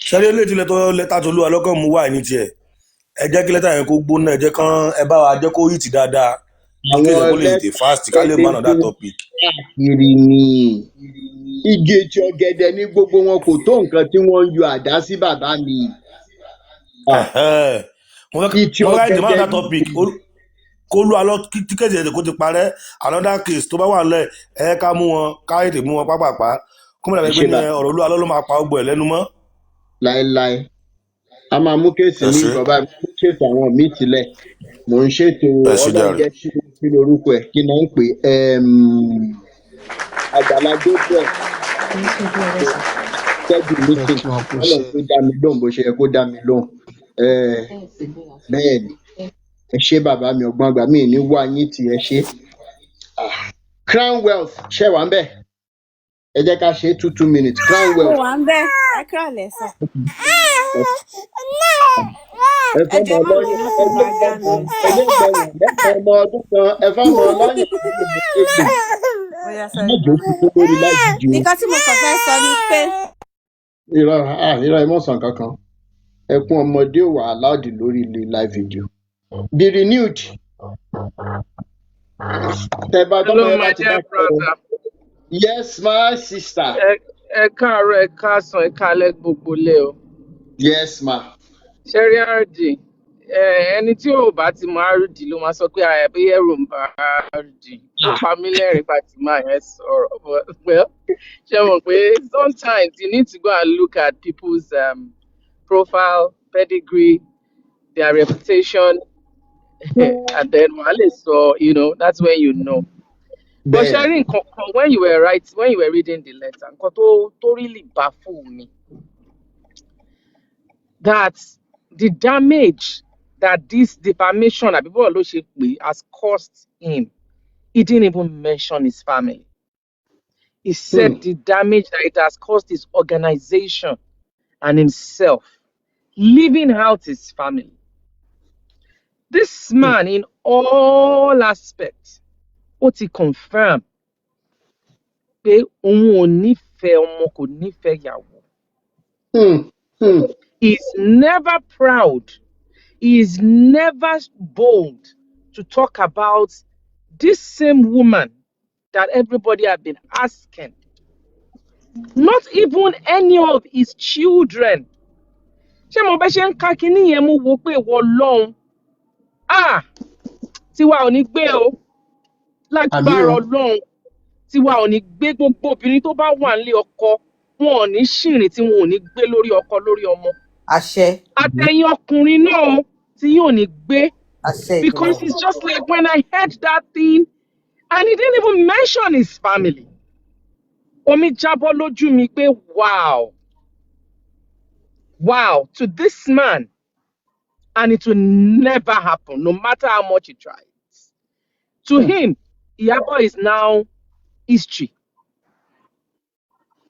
Ṣẹ́rí eléyìí lẹ́tà tó lúwa lọ́kàn mú wà ní tiẹ̀. Ẹ jẹ́ kí lẹ́tà yẹn kó gbóná, ẹ bá wa jẹ́ kó hìtì dáadáa. Kí ẹ kó lè tètè fast ká lè mọ̀ that topic. Káàkiri ni igi etí ọ̀gẹ̀dẹ̀ ní gbogbo wọn kò tó nǹkan tí wọ́n ń yọ àdá sí bàbá mi. Mo fẹ́ ìdè mọ́ that topic kó lúwa lọ kí kéde ẹ̀jẹ̀ kó ti parẹ́. Another case tó bá wà lẹ̀ ẹ ká mú wọn ká ètè mú wọn pápápá. Kó mọ̀ dàbí pé ní ọ̀rọ̀ olúwa ló máa pa ọgbọ̀ ẹ̀ lẹ́nu mọ́. Láéláé a máa mú kéèsì ní bàbá mi mú kéèsì àwọn míì sílẹ̀. Mò ń ṣètò ọlọ́jẹ́ sí lórúkọ ẹ̀ kí náà ń pè Àgbàlá Gabriel tẹ́jú meeting ọlọ́run tó dá mi lóhùn bó ṣe yẹ kó dá mi lóhùn. Bẹ́ẹ̀ ni ẹ ṣé bàbá mi ọgbọ́n àgbà mi ní wá yín tí ẹ ṣé. Crown Wealth ṣe wà ń bẹ̀ ẹ jẹ́ ká ṣe 2 minutes Crown Mo Wealth. wà ń bẹ̀. Ẹ kúrọ̀lẹ́ sà. Ẹ Ẹ fọmọ jọ̀ọ́ ẹ má ọlọ́yàn bínú fún background noise sà. ẹgbẹgbẹ̀rún lẹ́kọ̀ọ́ ọmọ ọdún kan ẹ fọmọ ọlọ́yàn ẹgbẹ̀gbẹ̀ Ó yá ẹ sorry má ma. jókòó tó lórí láìjíjú o. Nǹkan tí mo kàn fẹ́ sọ ni pé irọ́ ẹ mọ̀ sàn kankan ẹkún ọmọdé ò wà allowed lórí ilé live video. Be renewed tẹ bá tọmọ Hello, ẹ bá my ti dear bá sọ̀rọ̀. brother. Yes my sister. Ẹ káàárọ̀, ẹ káàsán, ẹ káalẹ́ gbogbo lé o. Yes ma. Ṣẹ́rí RD, ẹni tí ò bá ti mọ RD ló máa sọ pé àyàbí ẹ̀rù ń bá RD. Ó pa mí lẹ́rìn bá ti máa yẹn sọ̀rọ̀. Well, ṣe mọ̀ pé sometimes you need to go and look at people's profile, pedigree, their reputation, and then wàá lè sọ, that's when you know. But Bẹ́ẹ̀ni. sharing when you were reading the letter, nǹkan tó really baffle me, that the damage that this defamation has caused him, he didn't even mention his family. He said the damage that it has caused his organization and himself, leaving out his family. This man, in all aspects, ó ti confirm pé òun ò nífẹ̀ẹ́ ọmọ kò nífẹ̀ẹ́ ìyàwó. He's never proud. He is never bold to talk about this same woman that everybody have been asking. Not even any of his children. Ṣé mo bẹ́ ṣe ń ká kinní yẹn mo wò pé ìwọ Ọlọ́run. Tiwa ò ní gbé o. Lágbára Ọlọ́run. Tiwa ò ní gbé gbogbo obìnrin tó bá wà nílé ọkọ. Wọn ò ní ṣìrìn tí wọn ò ní gbé lórí ọkọ lórí ọmọ. Àṣẹ. Àtẹ̀yìn ọkùnrin náà tí yóò ní gbé. Àṣẹ. Because it's just like when I heard that thing and he didn't even mention his family. Omi jábọ́ lójú mi pé wow. Wow, to this man. And it will never happen, no matter how much he tries. To him, Iyabo is now history.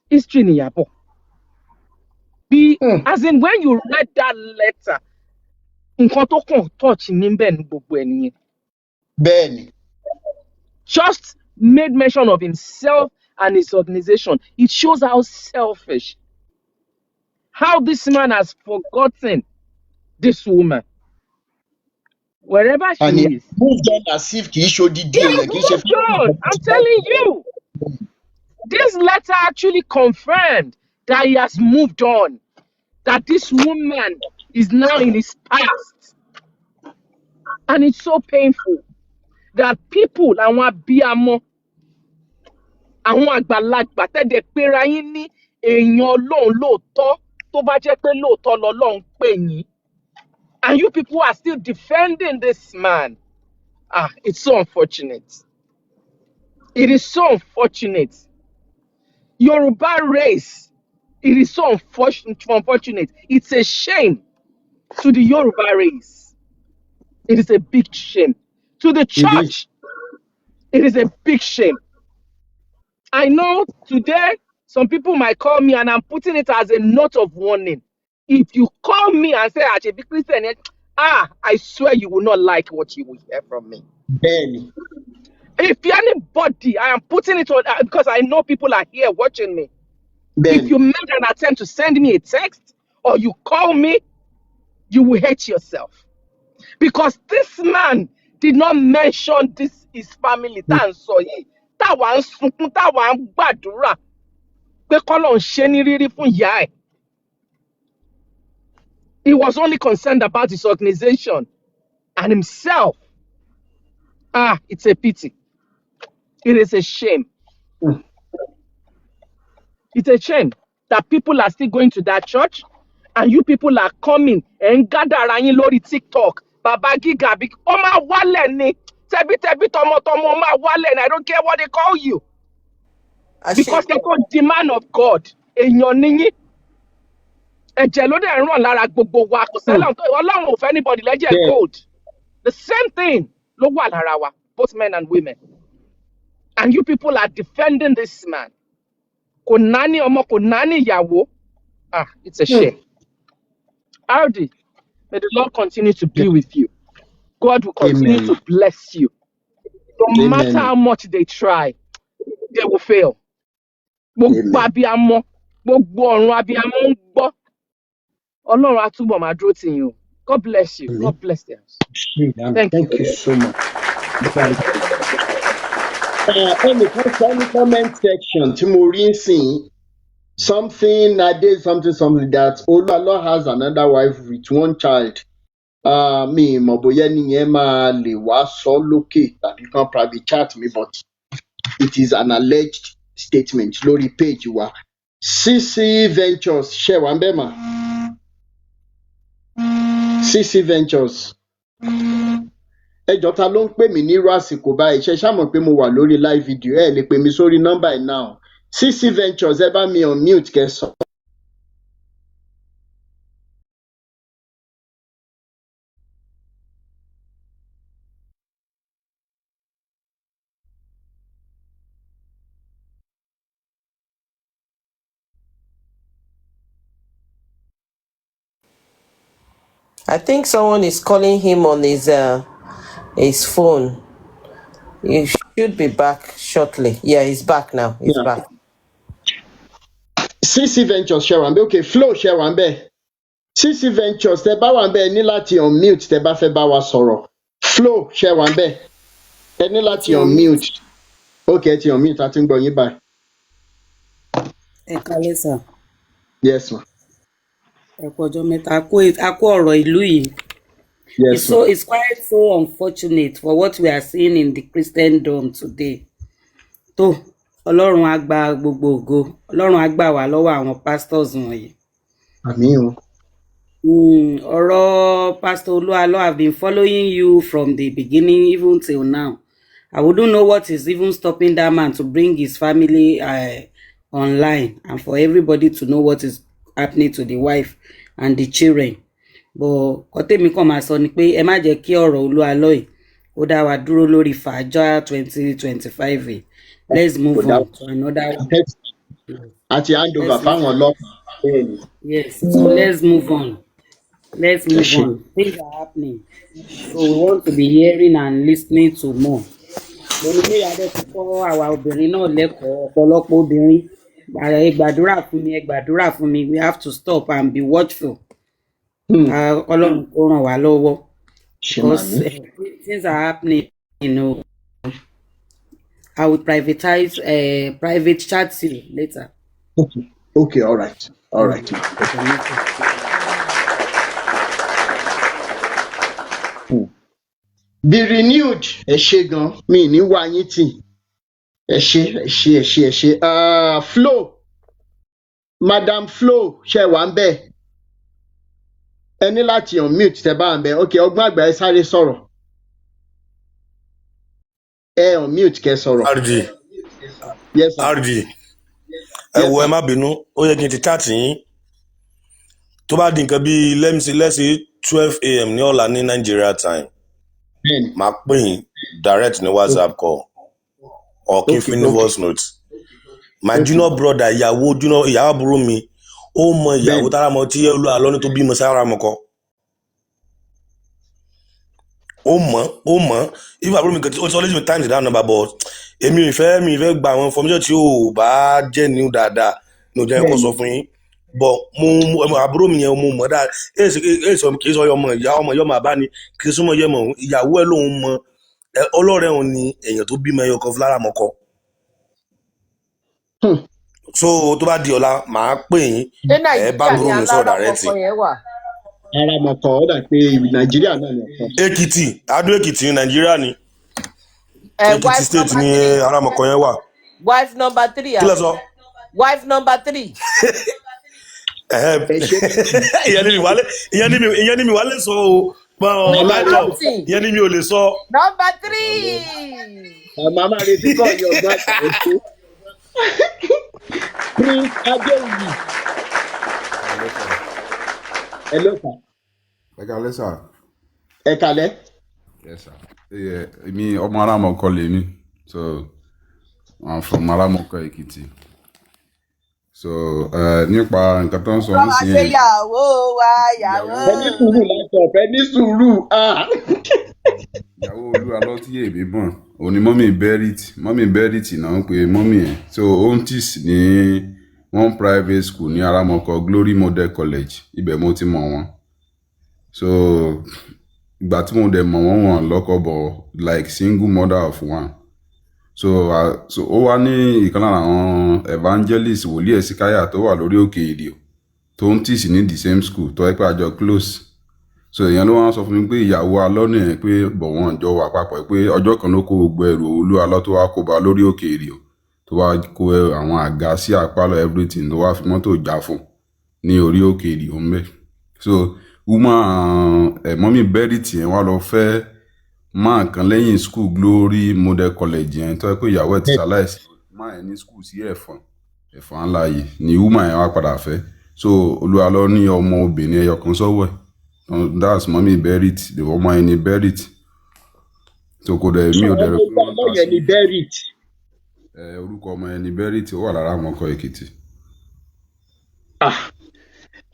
History ni Iyabo. As in, when you read that letter, nǹkan tó kàn touch ní bẹ́ẹ̀ ní gbogbo ẹ̀ nìyẹn. Bẹ́ẹ̀ni. Just made mention of himself and his organization. It shows how selfish, how this man has forgotten this woman. Wherever she And he is. moved on as if kì í ṣodidi èèyàn kì í ṣe John, I'm telling you. This letter actually confirmed that he has moved on. That this woman is now in his past. And it's so painful that people, àwọn abiyamọ, àwọn àgbàlagbà tẹ́lẹ̀ péra yín ní èèyàn Ọlọ́run lóòótọ́ tó bá jẹ́ pé lóòótọ́ lọ́lọ́run pè yín. And you people are still defending this man. It's so unfortunate. It is so unfortunate. Yoruba race, it is so unfortunate. It's a shame to the Yoruba race. It is a big shame. To the church, it is a big shame. I know today, some people might call me and I'm putting it as a note of warning. If you call me and say, I should be Christian, I swear you will not like what you will hear from me. Bẹ́ẹ̀ni. If anybody, I am putting it on because I know people are here watching me. Bẹ́ẹ̀ni. If you make an attempt to send me a text or you call me, you will hate yourself. Because this man did not mention this his family. Táwa ń sunkún, táwa ń gbàdúrà pé k'Ọlọ́run ṣe ní rírí fún ìyá ẹ̀. He was only concerned about his organization and himself. It's a pity. It is a shame. It's a shame that people are still going to that church and you people are coming and gather around lórí TikTok. Baba Giga, ó máa wálẹ̀ ni. Tẹ̀bítẹ̀bí tọmọtọmọ ó máa wálẹ̀ ni. I don't care what they call you. Because they call the man of God. Èèyàn ni yín. Ẹ̀jẹ̀ ló dẹ̀ ń ràn lára gbogbo wa. Kò sẹ́lẹ̀ Ọlọ́run ò fẹ́ anybody lẹ́jẹ̀ gold. The same thing, ló wà lára wa, both men and women. And you people are defending this man. Kò náání ọmọ, kò náání ìyàwó. Ah, it's a shame. Ardi, may the Lord continue to be with you. God will continue Amen. to bless you. No matter how Amen. much they try, they will fail. Gbogbo Amen. abiyamọ, gbogbo ọ̀run abiyamọ ń gbọ́. Ọlọ́run á túbọ̀ máa dúró tì yín o. God bless you. Amen. God bless them. Thank Thank you. you so much. Ẹnìkan sọ ní comment section tí mo rí ń sìn something I did something that Olúalọ́ has another wife with one child. Mi mọ̀ bóyá nìyẹn máa lè wá sọ lókè tàbí kan private chat mi but it is an alleged statement lórí page wa. CC Ventures ṣe wà ń bẹ̀ mà. CC Ventures. Ẹjọ́ ta ló ń pè mí nírú àsìkò báyìí ṣe ṣàmọ̀ pé mo wà lórí live video ẹ lè pè mí sórí nọ́mbà ẹ̀ now. CC Ventures ẹ bá mi on mute kẹsàn. I think someone is calling him on his phone. He should be back shortly. Yeah, he's back now. He's Yeah. back. CC Ventures ṣe wà ń bẹ̀ okay Flow ṣe wà ń bẹ̀. CC Ventures tẹ bá wà ń bẹ̀ ẹ ní láti on mute tẹ bá fẹ́ bá wa sọ̀rọ̀. Flow ṣe wà ń bẹ̀ ẹ ní láti on mute. Okay ẹ ti on mute àti ń gbọ́ yín báyìí. Ẹ kálẹ́ sà. Yes ma. Ẹ kú ọjọ́ mẹ́ta. A kú ọ̀rọ̀ ìlú yìí. Yes ma. It's quite so unfortunate for what we are seeing in the Christendom today. Tó Ọlọ́run á gba gbogbo ògo. Ọlọ́run á gbà wá lọ́wọ́ àwọn pastors wọ̀nyí. Àmín o. Ọ̀rọ̀ Pastor Oluwalo, I've been following you from the beginning even till now. I wouldn't know what is even stopping that man to bring his family online and for everybody to know what is happening to the wife and the children. But kọ́tẹ́mi kàn máa sọ ni pé ẹ má jẹ́ kí ọ̀rọ̀ Oluwalo yìí ó dá wa dúró lórí fàájọ́ 2025 yìí. Let's move on to another one. Àti hand over fáwọn ọlọ́pàá. Yes, so let's move on. Let's move on. Things are happening. So we want to be hearing and listening to more. Olùmí Adé ti kọ́ àwa obìnrin náà lẹ́kọ̀ọ́ ọ̀pọ̀lọpọ̀ obìnrin. Ẹ gbàdúrà fún mi, ẹ gbàdúrà fún mi. We have to stop and be watchful. Ọlọ́run kó ràn wá lọ́wọ́. Because things are happening, you know. I will privatize private chat to you later. Okay, all right. All right. Be renewed. Ẹ ṣé gan. Mi ní wá yín tì. Ẹ ṣé. Flo. Madam Flo ṣe wà ń bẹ̀. Ẹ ní láti unmute tẹ bá ń bẹ̀. Okay, ọgbọ́n àgbà ẹ sáré sọ̀rọ̀. Ẹ unmute kẹ́ sọ̀rọ̀. RG. Yes sir. RG. Ẹ wo ẹ má bínú, ó yẹ kí n ti chat yín. Tó bá di nǹkan bíi let's say 12 a.m. ní ọ̀la ní Nigeria time. Màá pè yín direct ní WhatsApp call or kí n fi ní voice note. My junior brother ìyàwó àbúrò mi ó mọ ìyàwó tára mọ tí Olúalọ́ ní tó bímọ sára mọ kọ. Ó mọ̀ if àbúrò mi kàn ó ti always been times that number but èmi ìfẹ́ gba àwọn information tí ò bá jẹ́ new dáadáa ní ọjọ́ ẹ̀kọ́ sọ fún yín but mo àbúrò mi yẹn mo mọ̀ dáa kì í sọ ọmọ ìyá àbá ni kì í súnmọ́ yẹmọ ìyàwó ẹ̀ lòun mọ ọlọ́rẹ̀ òun ni èèyàn tó bímọ ẹyọ kan fúlára mọ́kọ. So tó bá di ọ̀la màá pè yín ẹ bá àbúrò mi sọ̀rọ̀ dàrẹ́tì. Ara mọ̀kọ́ ó dà pé Nàìjíríà náà ni ọ̀kan. Èkìtì Adó Èkìtì ní Nàìjíríà ni Èkìtì state ní ara mọ̀kọ́ yẹn wà. Wife number 3. Kí lẹ sọ? Wife number 3. ìyẹn ni mi wálé sọ o ìyẹn ni mi ò lè sọ. Number 3. Màmá retí kọ́ ní ọgbà àtàwọn Prince Adéwì. Ẹ kálẹ́ sà. Ẹ kálẹ́. Yes, sir. Èmi ọmọ Aramọkọ lèmi. So I'm from Aramọkọ Èkìtì. So nípa nǹkan tó ń sọ Wọ́n máa ṣe nísìnyí. yàwó wa yàwó. ẹ ní sùúrù látọ̀ ẹ ní sùúrù. Ìyàwó Olúalọ tí èmi mọ̀ òun ni mọ́mì Berit náà ń pe mọ́mì ẹ̀. So ó ń teach ní one private school ní Aramọkọ Glory Model College. Ibẹ̀ mo ti mọ̀ wọ́n. So ìgbà tí mo dẹ̀ mọ̀ wọ́n lọ́kọ bọ̀ like single mother of one. So ó wá ní ìkan lára àwọn evangelist wòlíì Ẹ̀sìkáyà tó wà lórí òkè ìdìò tó ń teach ní the same school tó ẹ pé àjọ close. So èèyàn ló wá sọ fún mi pé ìyàwó alọ́nà ẹ̀ pé bọ̀ wọ́n jọ wà papọ̀ pé ọjọ́ kan ló kó gbogbo ẹrù Olúalọ tó wá kó bá lórí òkè ìdìò tó wá kó àwọn àga sí àpálọ̀ everything tó wá fi mọ́tò já fún ní orí òkè ìdìò ń bẹ̀. So woman mọ́mì Berit yẹn wá lọ fẹ́ máa kan lẹ́yìn school Glory Model College yẹn tó yẹ pé ìyàwó ẹ̀ ti ṣaláìsí máa ẹ̀ ní school sí ẹ̀fọ̀n ńláyè ni woman yẹn wá padà fẹ́. So Olúalọ ní ọmọ obìnrin ẹyọ kan sọ́wọ́ ẹ̀ that's mọ́mì Berit the ọmọ ẹ̀ ní Berit. So kò dẹ̀ mí ò dẹ̀ rẹ̀ pé wọ́n ọmọ yẹn ní Berit. orúkọ ọmọ ẹ̀ ní Berit ó wà lára Aramọkọ Èkìtì.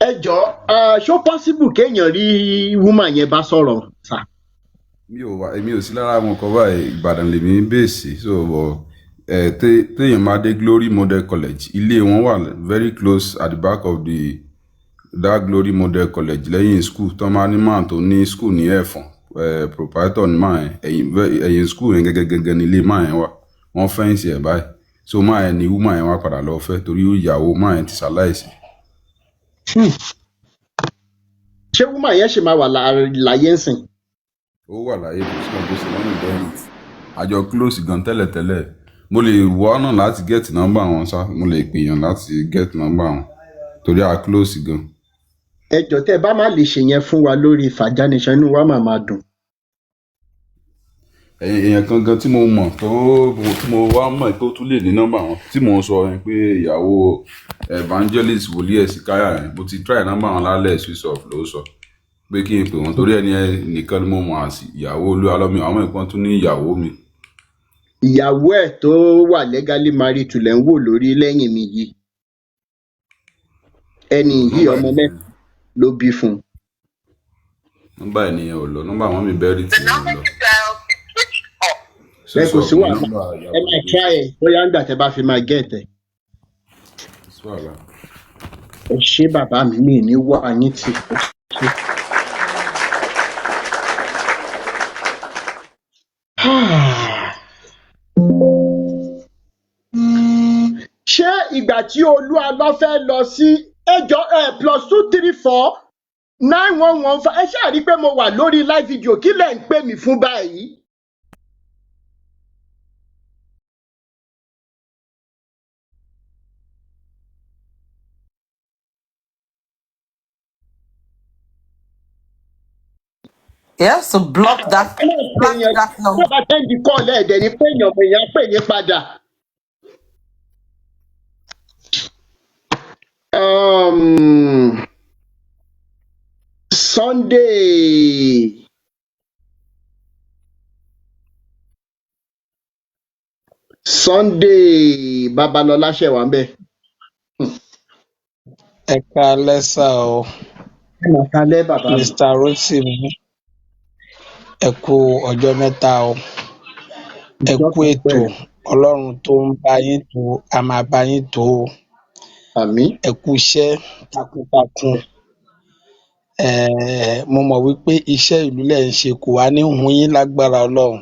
ẹ jọ ṣó possible kéèyàn rí woman yẹn bá sọ̀rọ̀ sà. èmi ò sí lára Aramọkọ báyìí Ìbàdàn lèmi bèèsì so bọ̀ téèyàn máa dé Glory Model College ilé wọn wà very close at the back of that Glory Model College lẹ́yìn school tó máa ní máa tó ní school ní ẹ̀fọ̀n proprietor ní máa yẹn ẹ̀yìn school yẹn gẹ́gẹ́ ní ilé máa yẹn wà wọ́n fẹ́ǹsì ẹ̀ báyìí so máa yẹn ni woman yẹn wá padà lọ fẹ́ torí ìyàwó máa yẹn ti ṣaláìsí. ṣé woman yẹn ṣì máa wà láyé ńsìn. Ó wà láyé kò sí ọdún sí lọ́nà Berit àjọ close gan tẹ́lẹ̀tẹ́lẹ̀ mo lè wọ́ náà láti get number wọn ṣá mo lè pèèyàn láti get number wọn torí a close gan. ẹ jọ tẹ bá má lè ṣe yẹn fún wa lórí Fàjà Nation inú wa máa dùn. èèyàn kan gan tí mo mọ̀ tí mo wá mọ̀ pé ó tún lè ní nọ́mbà wọn tí mò ń sọ yẹn pé ìyàwó evangelist wòlíì Ẹ̀sìkáyà yẹn mo ti try nọ́mbà wọn lálẹ́ switch off ló sọ pé kí n pè wọ́n torí ẹni nìkan ni mo mọ̀ àsì ìyàwó Olúalọ mi àwọn ìpọ́n tún ní ìyàwó mi. ìyàwó ẹ̀ tó wà legally married to lẹ́ ń wò lórí lẹ́yìn mi yìí ẹni yìí ọmọ mẹ́ta ló bí fún un. nọ́mbà ẹ̀ nìyẹn ò lọ nọ́mbà mọ́mì Berit yẹn ò lọ. ẹ kò sí wàhálà ẹ máa try ẹ bóyá ń gbà tẹ bá fi máa get ẹ. ẹ ṣé bàbá mi ní wá yín tì. ṣé ìgbà tí Olúalọ fẹ́ lọ sí ẹjọ́ +2349115 ẹ ṣáà rí i pé mo wà lórí live video kí lẹ̀ ń pè mí fún báyìí. Yes, to block that number. Tó bá tẹ́ǹdì kọ́ọ̀lù ẹ̀dẹ̀ ni pé èèyàn pè yín padà. Sunday Babalọlá ṣẹ̀wá ń bẹ̀. Ẹ káalẹ́ sà o. Ẹ káalẹ́ bàbá mi. Mr. Rotimi. Ẹ kú ọjọ́ mẹ́ta o. Ẹ kú ètò Ọlọ́run tó ń bá yín tó a máa bá yín tó o. Àmín. Ẹ kú iṣẹ́ takuntakun. Mo mọ̀ wípé iṣẹ́ ìlú lẹ̀ ń ṣe kò wá ní hun yín lágbára Ọlọ́run.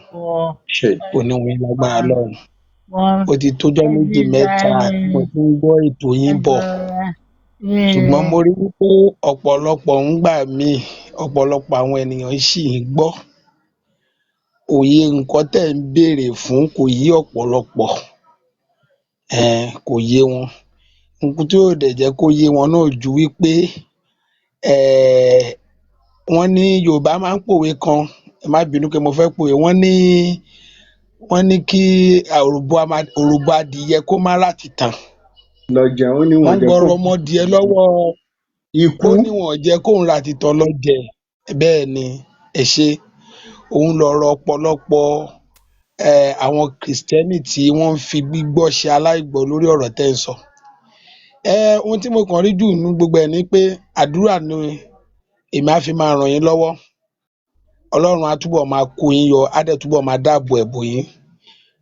Kò ní hun yín lágbára Ọlọ́run. Ó ti tójọ́ méjì mẹ́ta mo ti ń gbọ́ ètò yín bọ̀. Ṣùgbọ́n mo rí wípé ọ̀pọ̀lọpọ̀ ń gbà mí ọ̀pọ̀lọpọ̀ àwọn ènìyàn sì ń gbọ́. Òye nǹkan tẹ̀ ń béèrè fún kò yé ọ̀pọ̀lọpọ̀. Kò yé wọn. Nǹkan tí ó dẹ̀ jẹ́ kó yé wọn náà ju wípé wọ́n ní Yorùbá máa ń pòwe kan ẹ má bínú pé mo fẹ́ pòwe wọ́n ní kí òròbó adìyẹ kó má láti tàn. Lọ́jà ó ní wọ́n gbọ́rọ̀ ọmọdìẹ lọ́wọ́ ikú ó ní wọn jẹ́ kóun láti tàn lọ́jẹ̀ bẹ́ẹ̀ ni ẹ ṣe òun lọ̀rọ̀ ọ̀pọ̀lọpọ̀ àwọn kìrìsìtẹ́nì tí wọ́n ń fi gbígbọ́ ṣe aláìgbọ́ lórí ọ̀rọ̀ tẹ́ ń sọ. Ohun tí mo kàn rí jù nínú gbogbo ẹ̀ ni pé àdúrà ni èmi á fi máa ràn yín lọ́wọ́. Ọlọ́run á túbọ̀ máa kó yín yọ, á dẹ̀ túbọ̀ máa dáàbò ẹ̀ bò yín.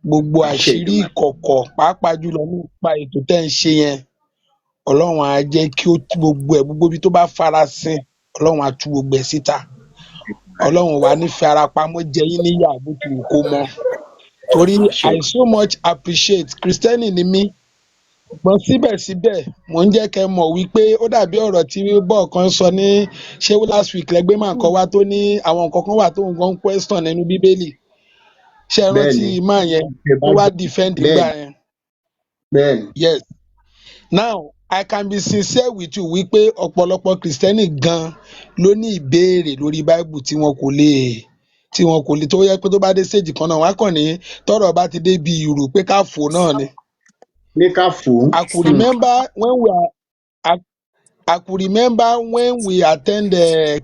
Gbogbo àṣírí ìkọ̀kọ̀ pàápàá jùlọ nípa ètò tẹ́ ń ṣe yẹn, Ọlọ́run á jẹ́ kí ó tú gbogbo ẹ̀, gbogbo ibi tó bá farasin, Ọlọ́run á tú gbogbo ẹ̀ síta. Ọlọ́run wà ní fi ara pamọ́ jẹ yín níyà bó ti wù kó mọ. Torí I so much appreciate Kristẹni ni mí, ṣùgbọ́n síbẹ̀síbẹ̀ mò ń jẹ́ kẹ́ mọ̀ wípé ó dàbí ọ̀rọ̀ tí bọ́ọ̀ kan sọ ní ṣé last week lẹ́gbẹ́ máa kọ́ wá tó ní àwọn nǹkan kan wà tó nǹkan ń question nínú Bíbélì. Ṣé ẹ rántí máa yẹn ó wá defend nígbà yẹn? Yes. Now I can be sincere with you wípé ọ̀pọ̀lọpọ̀ Kristẹni gan ló ní ìbéèrè lórí Bible tí wọn kò lè tó yẹ pé tó bá dé stage kan náà wọn á kàn ní tọ́rọ̀ bá ti dé bí irú pé ká fò náà ni. Ní ká fò. I could remember when we attend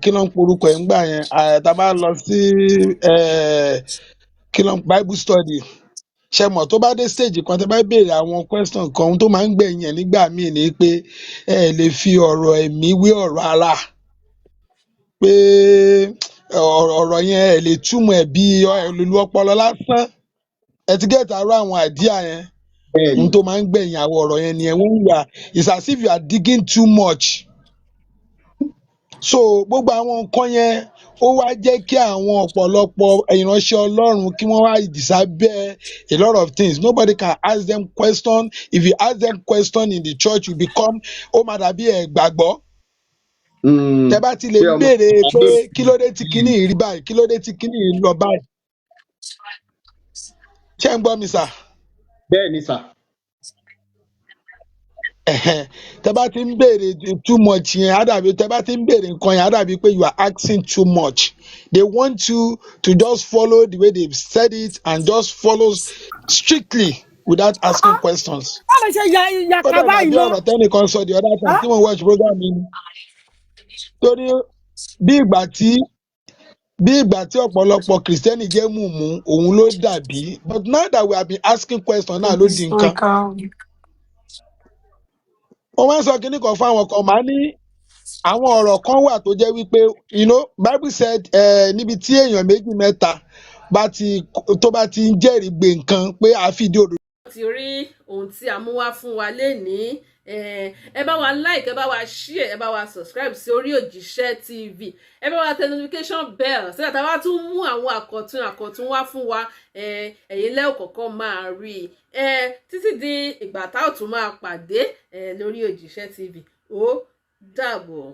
kí ló ń porúkọ ẹ̀ ńgbà yẹn tá a bá lọ sí Bible study. Ṣé mọ̀ tó bá dé stage kan tẹ́ bá béèrè àwọn question kan ohun tó máa ń gbẹ̀yìn ẹ̀ nígbà míì ni pé ẹ lè fi ọ̀rọ̀ ẹ̀mí wé ọ̀rọ̀ ara, pé ọ̀rọ̀ yẹn ẹ lè túmọ̀ ẹ̀ bí olùlú ọpọlọ lásán. Ẹ ti gẹ́ẹ̀tì àárọ̀ àwọn àdíà yẹn. Ohun tó máa ń gbẹ̀yìn àwọn ọ̀rọ̀ yẹn nìyẹn when you are, it's as if you are digging too much. So gbogbo àwọn nǹkan yẹn ó wá jẹ́ kí àwọn ọ̀pọ̀lọpọ̀ ìránṣẹ́ Ọlọ́run kí wọ́n wá ìdìsábẹ́ a lot of things. Nobody can ask them question. If you ask them question in the church, you become ó máa dàbí ẹ̀ gbàgbọ́. Tẹ́ bá ti lè béèrè pé kí ló dé tí kíní yìí rí báyìí, kí ló dé tí kíní yìí lọ báyìí. Ṣé ń gbọ́ mi sà? Bẹ́ẹ̀ni sà. Tẹ́ bá ti ń béèrè too much yẹn á dàbí tẹ́ bá ti ń béèrè nǹkan yẹn á dàbí pé you are asking too much. They want you to just follow the way they've said it and just follow strictly without asking questions. Báwo ṣe ya kaba yìí lọ? Ó dàbí ọ̀rọ̀ tẹ́nìkan sọ the other time tí mo watch program yìí. Torí bí ìgbà tí ọ̀pọ̀lọpọ̀ Kristẹni jẹ́ mùmú òun ló dàbí, but now that we have been asking questions náà ló di nǹkan. Wọ́n máa ń sọ kíní kan fáwọn kan máa ní àwọn ọ̀rọ̀ kan wà tó jẹ́ wípé Bible said níbi tí èèyàn méjì mẹ́ta tó bá ti ń jẹ́rìí gbé nǹkan pé àfìdí òdodo. Ti rí ohun tí a mú wá fún wa lénìí, ẹ bá wa like, ẹ bá wa share, ẹ bá wa subscribe sí Orí Òjíṣẹ́ TV, ẹ bá wa tẹ notification bell sí àtàwọn bá tún mú àwọn àkọ̀tun wá fún wa, ẹ̀yin lẹ́ ò kọ́kọ́ máa rí títí di ìgbà tá ò tún máa pàdé lórí Òjíṣẹ́ TV. Ó dàbọ̀.